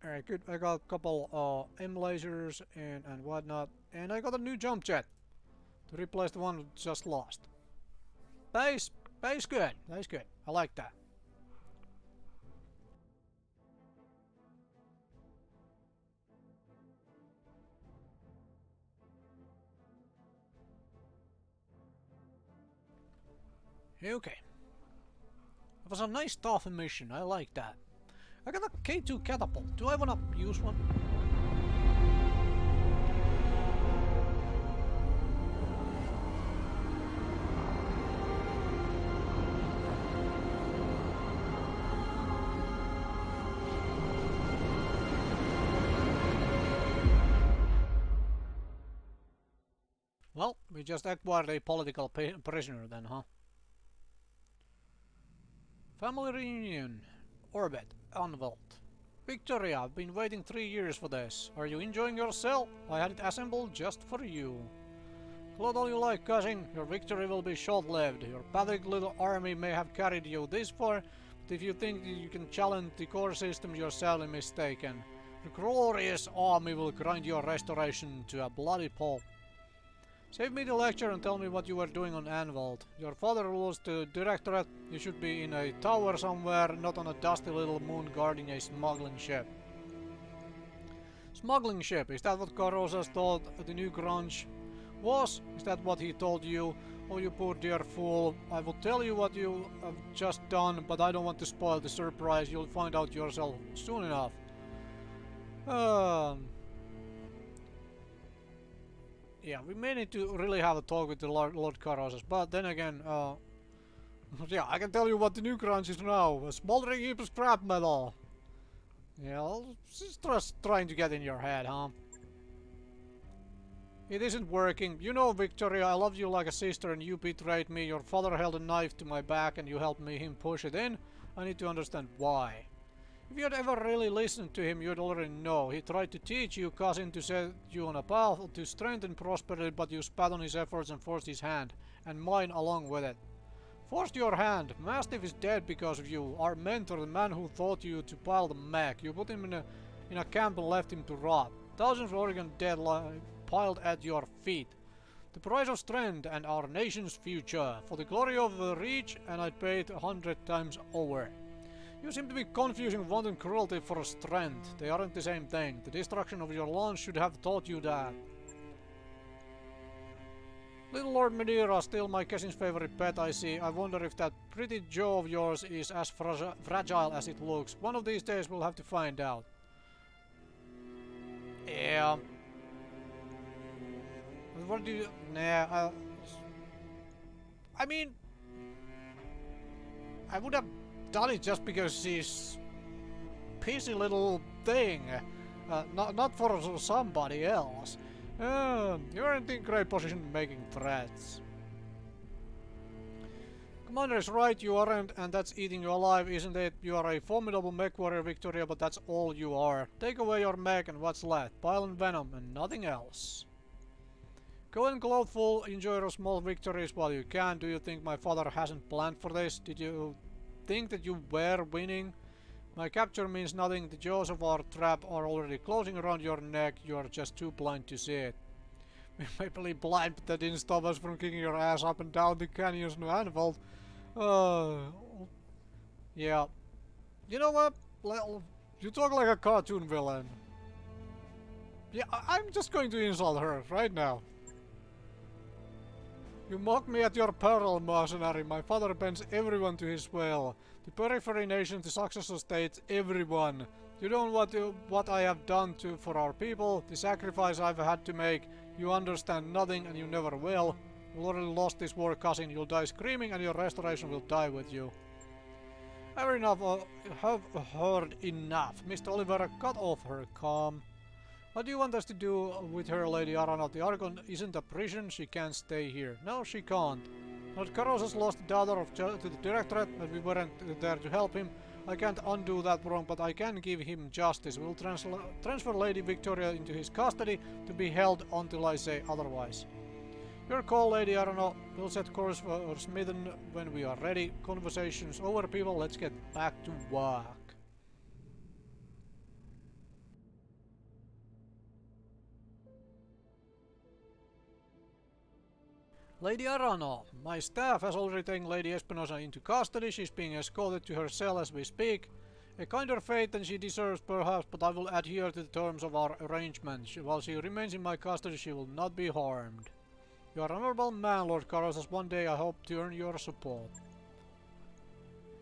Alright, good. I got a couple M-lasers and whatnot. And I got a new jump jet to replace the one just lost. Base good. That's good. I like that. Okay. It was a nice tough mission. I like that. I got a K2 catapult. Do I wanna use one? Well, we just acquired a political prisoner then, huh? Family reunion. Orbit. Unveiled. Victoria, I've been waiting 3 years for this. Are you enjoying yourself? I had it assembled just for you. Clothe all you like, cousin. Your victory will be short-lived. Your pathetic little army may have carried you this far, but if you think you can challenge the core system, you're sadly mistaken. The glorious army will grind your restoration to a bloody pulp. Save me the lecture and tell me what you were doing on Anvald. Your father rules the directorate. You should be in a tower somewhere, not on a dusty little moon guarding a smuggling ship. Smuggling ship, is that what Carrozas thought the new grunge was? Is that what he told you? Oh, you poor dear fool. I will tell you what you have just done, but I don't want to spoil the surprise. You'll find out yourself soon enough. Yeah, we may need to really have a talk with the Lord Carrozas, but then again, yeah, I can tell you what the new crunch is now. A smoldering heap of scrap metal. Yeah, just trying to get in your head, huh? It isn't working. You know, Victoria, I loved you like a sister and you betrayed me. Your father held a knife to my back and you helped him push it in. I need to understand why. If you had ever really listened to him, you'd already know. He tried to teach you, cousin, to set you on a path to strength and prosperity, but you spat on his efforts and forced his hand, and mine along with it. Forced your hand. Mastiff is dead because of you. Our mentor, the man who taught you to pile the mech. You put him in a camp and left him to rot. Thousands of Oregon dead piled at your feet. The price of strength and our nation's future. For the glory of the Reach, and I'd pay it 100 times over. You seem to be confusing wanton cruelty for strength. They aren't the same thing. The destruction of your launch should have taught you that. Little Lord Madeira, still my cousin's favorite pet, I see. I wonder if that pretty jaw of yours is as fragile as it looks. One of these days we'll have to find out. Yeah. What do you... Nah, I mean... I would have done it just because she's pissy little thing, not for somebody else. You aren't in great position making threats. Commander is right, you aren't, and that's eating you alive, isn't it? You are a formidable Mechwarrior, Victoria, but that's all you are. Take away your mech and what's left. Bile and venom and nothing else. Go and gloat full, enjoy your small victories while you can. Do you think my father hasn't planned for this? Did you think that you were winning? My capture means nothing. The jaws of our trap are already closing around your neck. You are just too blind to see it. We may be blind, but that didn't stop us from kicking your ass up and down the canyons in Anvil. Yeah. You know what? You talk like a cartoon villain. Yeah, I'm just going to insult her right now. You mock me at your peril, mercenary. My father bends everyone to his will. The periphery nations, the successor states, everyone. You don't know what I have done for our people, the sacrifice I've had to make. You understand nothing and you never will. You've already lost this war, cousin. You'll die screaming and your restoration will die with you. Have heard enough. Mr. Oliver, cut off her calm. What do you want us to do with her, Lady Arana? The Argon isn't a prison. She can't stay here. No, she can't. Lord Carlos has lost the daughter to the Directorate, and we weren't there to help him. I can't undo that wrong, but I can give him justice. We'll transfer Lady Victoria into his custody to be held until I say otherwise. Your call, Lady Arana. We'll set course for Smithen when we are ready. Conversations over, people. Let's get back to work. Lady Arana, my staff has already taken Lady Espinosa into custody. She's being escorted to her cell as we speak. A kinder fate than she deserves perhaps, but I will adhere to the terms of our arrangement. While she remains in my custody, she will not be harmed. You are an honorable man, Lord Carlos, as one day I hope to earn your support.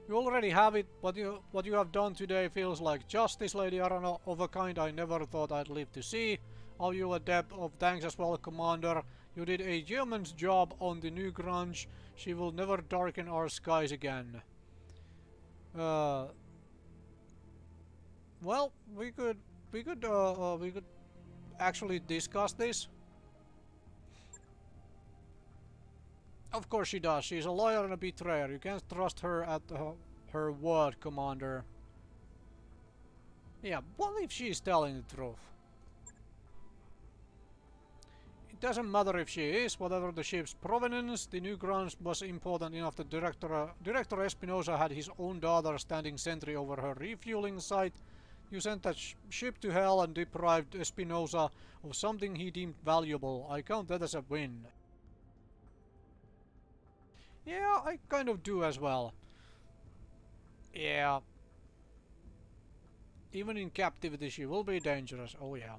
You already have it. What you have done today feels like justice, Lady Arana, of a kind I never thought I'd live to see. Owe you a debt of thanks as well, Commander. You did a yeoman's job on the new grunge. She will never darken our skies again. Well, we could actually discuss this. Of course she does. She's a liar and a betrayer. You can't trust her at her word, Commander. Yeah, what if she's telling the truth? It doesn't matter if she is, whatever the ship's provenance, the new grounds was important enough that Director Espinosa had his own daughter standing sentry over her refueling site. You sent that ship to hell and deprived Espinosa of something he deemed valuable. I count that as a win. Yeah, I kind of do as well. Yeah. Even in captivity she will be dangerous, oh yeah.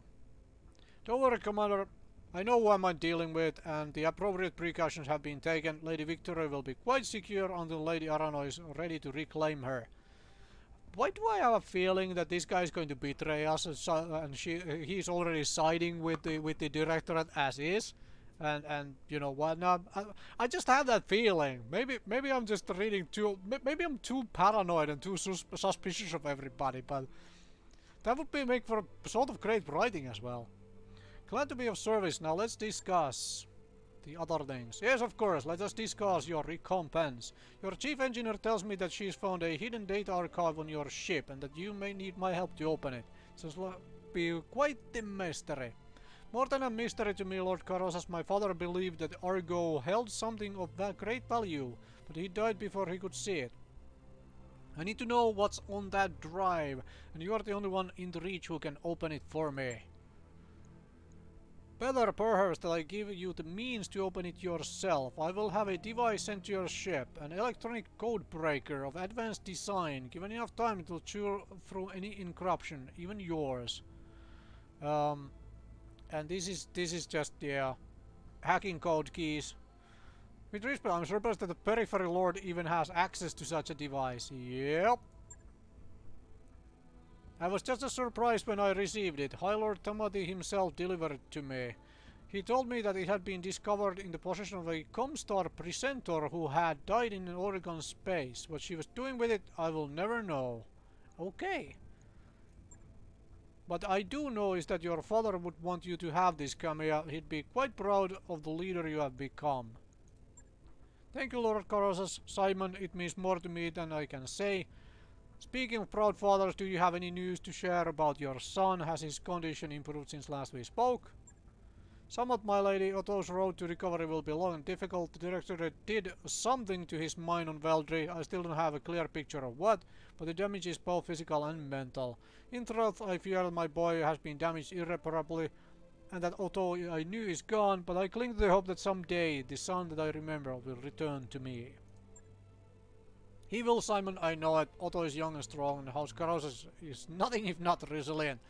Don't worry, Commander. I know who I'm dealing with, and the appropriate precautions have been taken. Lady Victoria will be quite secure until Lady Arana is ready to reclaim her. Why do I have a feeling that this guy is going to betray us, and he's already siding with the Directorate as is? And you know what? Now I just have that feeling. Maybe I'm just reading too. Maybe I'm too paranoid and too suspicious of everybody. But that would make for a sort of great writing as well. Glad to be of service. Now let's discuss the other things. Yes, of course. Let us discuss your recompense. Your chief engineer tells me that she's found a hidden data archive on your ship, and that you may need my help to open it. So it'll be quite the mystery. More than a mystery to me, Lord Carlos, as my father believed that Argo held something of great value, but he died before he could see it. I need to know what's on that drive, and you are the only one in the reach who can open it for me. Better perhaps that I give you the means to open it yourself. I will have a device sent to your ship, an electronic code breaker of advanced design. Given enough time, it will chew through any encryption, even yours. And this is just, yeah, hacking code keys. With respect, I'm surprised that the Periphery Lord even has access to such a device. Yep. I was just as surprised when I received it. High Lord Tamati himself delivered it to me. He told me that it had been discovered in the possession of a Comstar presenter who had died in an Oregon space. What she was doing with it, I will never know. Okay. What I do know is that your father would want you to have this, Camilla. He'd be quite proud of the leader you have become. Thank you, Lord Corozas. Simon, it means more to me than I can say. Speaking of proud fathers, do you have any news to share about your son? Has his condition improved since last we spoke? Somewhat, my lady. Otto's road to recovery will be long and difficult. The directorate did something to his mine on Veldry. I still don't have a clear picture of what, but the damage is both physical and mental. In truth, I fear my boy has been damaged irreparably, and that Otto I knew is gone, but I cling to the hope that someday the son that I remember will return to me. He will, Simon, I know it. Otto is young and strong, and House Carozas is nothing if not resilient.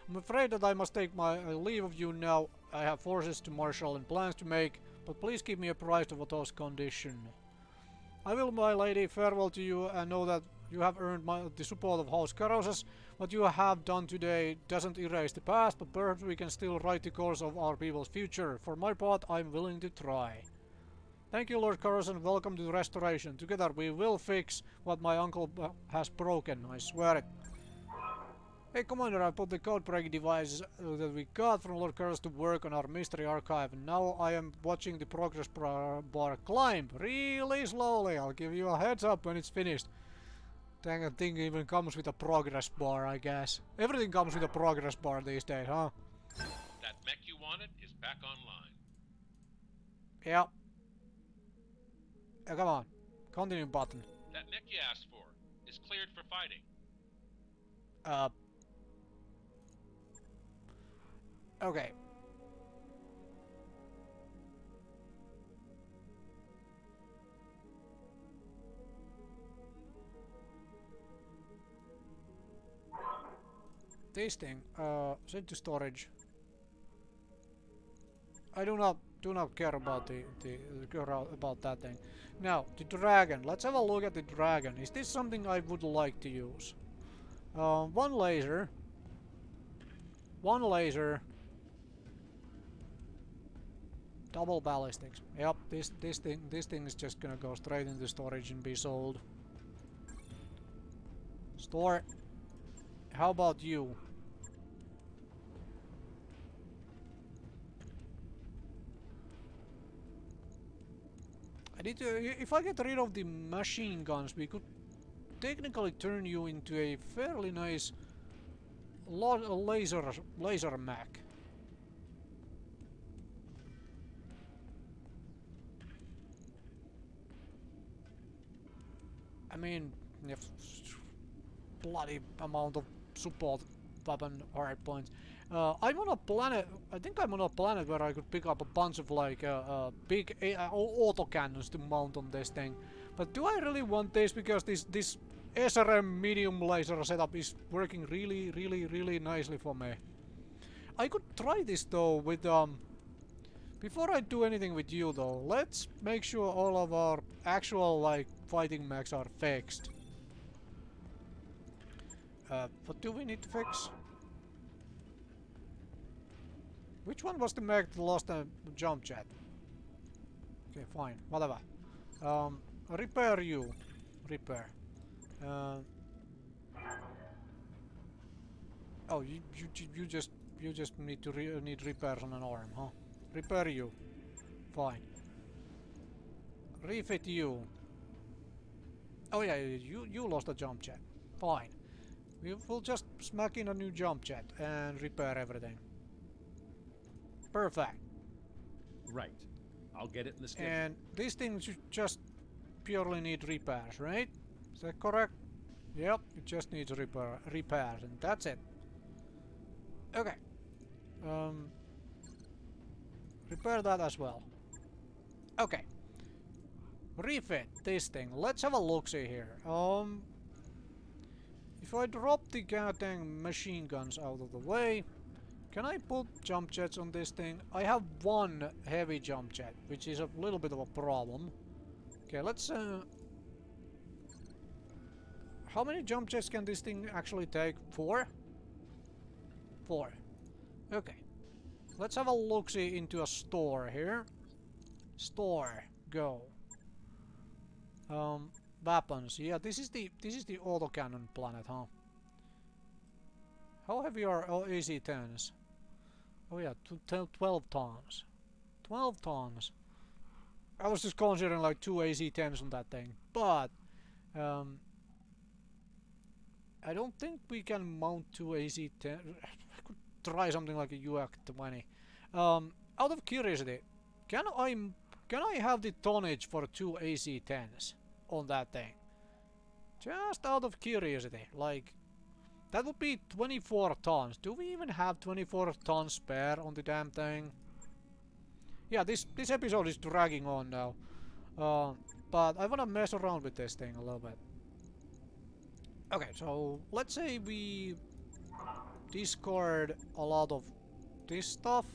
I'm afraid that I must take my leave of you now. I have forces to marshal and plans to make, but please keep me apprised of Otto's condition. I will, my lady, farewell to you, and know that you have earned the support of House Carozas. What you have done today doesn't erase the past, but perhaps we can still write the course of our people's future. For my part, I'm willing to try. Thank you, Lord Carozas, and welcome to the restoration. Together we will fix what my uncle has broken, I swear it. Hey Commander, I put the code-breaking devices that we got from Lord Carozas to work on our mystery archive, and now I am watching the progress bar climb really slowly. I'll give you a heads up when it's finished. Dang, that thing even comes with a progress bar, I guess. Everything comes with a progress bar these days, huh? That mech you wanted is back online. Yep. Come on. Continue button. That mech you asked for is cleared for fighting. Okay. This thing, send to storage. I do not care about about that thing. Now, the dragon. Let's have a look at the dragon. Is this something I would like to use? One laser. Double ballistics. Yep, this thing is just gonna go straight into storage and be sold. Store. How about you? I need to. If I get rid of the machine guns, we could technically turn you into a fairly nice laser mech. I mean, if bloody amount of support weapon hard points. I'm on a planet. I think I'm on a planet where I could pick up a bunch of like big autocannons to mount on this thing. But do I really want this? Because this SRM medium laser setup is working really nicely for me. I could try this though with before I do anything with you though, let's make sure all of our actual like fighting mechs are fixed. What do we need to fix? Which one was the mech that lost a jump jet? Okay, fine, whatever. Repair you. Repair. Oh, you just need repairs on an arm, huh? Repair you. Fine. Refit you. Oh yeah, you lost a jump jet. Fine. We will just smack in a new jump jet and repair everything. Perfect. Right. I'll get it in the schedule. And these things you just purely need repairs, right? Is that correct? Yep, it just needs repairs, and that's it. Okay. Repair that as well. Okay. Refit this thing. Let's have a look-see here. If I drop the goddamn machine guns out of the way, can I put jump jets on this thing? I have one heavy jump jet, which is a little bit of a problem. Okay, let's how many jump jets can this thing actually take? 4? 4. Okay. Let's have a look-see into a store here. Store. Go. Weapons. Yeah, this is the autocannon planet, huh? How heavy are AC-10s? Oh yeah, 12 tons. 12 tons. I was just considering like 2 AC-10s on that thing, but I don't think we can mount 2 AC-10. I could try something like a UX-20. Out of curiosity, can I have the tonnage for 2 AC-10s on that thing? Just out of curiosity, like that would be 24 tons. Do we even have 24 tons spare on the damn thing? Yeah, this episode is dragging on now, but I wanna mess around with this thing a little bit. Okay, so let's say we discard a lot of this stuff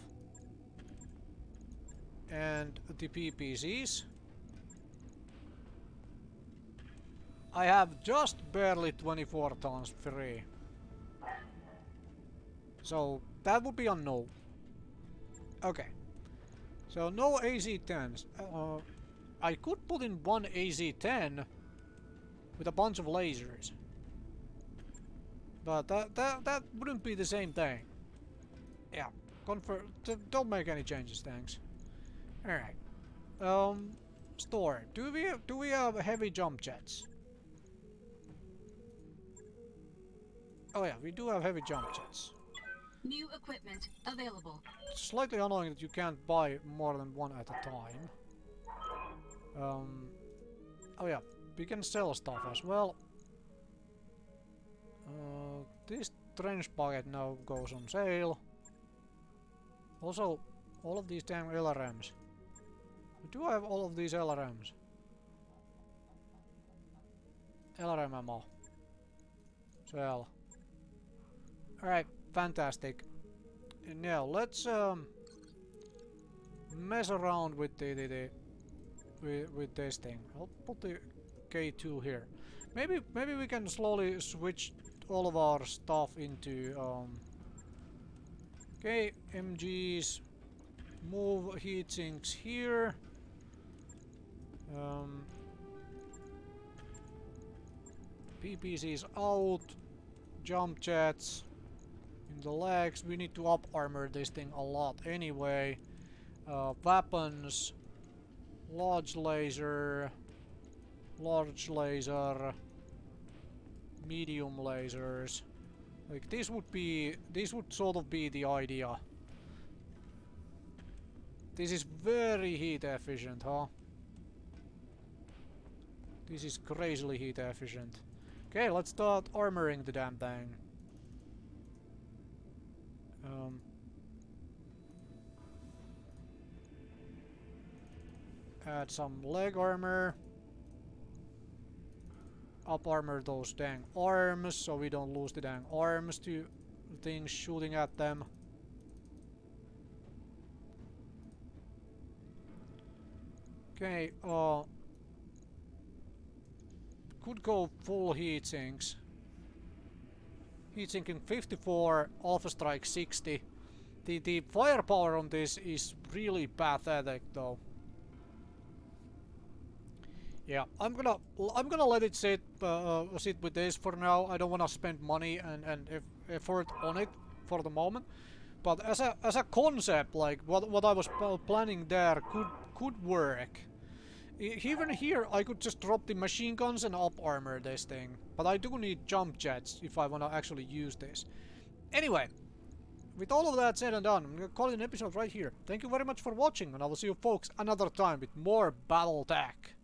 and the PPCs. I have just barely 24 tons free. So that would be a no. Okay. So no AC-10s. I could put in 1 AC-10 with a bunch of lasers. But that wouldn't be the same thing. Yeah. Don't make any changes, thanks. Alright. Store. Do we have heavy jump jets? Oh yeah, we do have heavy jump jets. New equipment available. It's slightly annoying that you can't buy more than 1 at a time. Oh yeah, we can sell stuff as well. This trench bucket now goes on sale. Also, all of these damn LRMs. Do I have all of these LRMs? LRM ammo. Sell. Alright, fantastic. And now let's mess around with with this thing. I'll put the K2 here. Maybe we can slowly switch all of our stuff into okay, MGs. Move heatsinks here. PPCs out. Jump jets in the legs. We need to up armor this thing a lot anyway. Weapons. Large laser. Medium lasers. Like this would sort of be the idea. This is very heat efficient, huh? This is crazily heat efficient. Okay, let's start armoring the damn thing. Add some leg armor. Up armor those dang arms so we don't lose the dang arms to things shooting at them. Okay, could go full heatsinks. Heatsinking 54, Alpha Strike 60. The firepower on this is really pathetic though. Yeah, I'm gonna let it sit with this for now. I don't wanna spend money and effort on it for the moment. But as a concept, like what I was planning there could work. Even here, I could just drop the machine guns and up armor this thing. But I do need jump jets if I wanna actually use this. Anyway, with all of that said and done, I'm gonna call it an episode right here. Thank you very much for watching, and I will see you folks another time with more Battletech.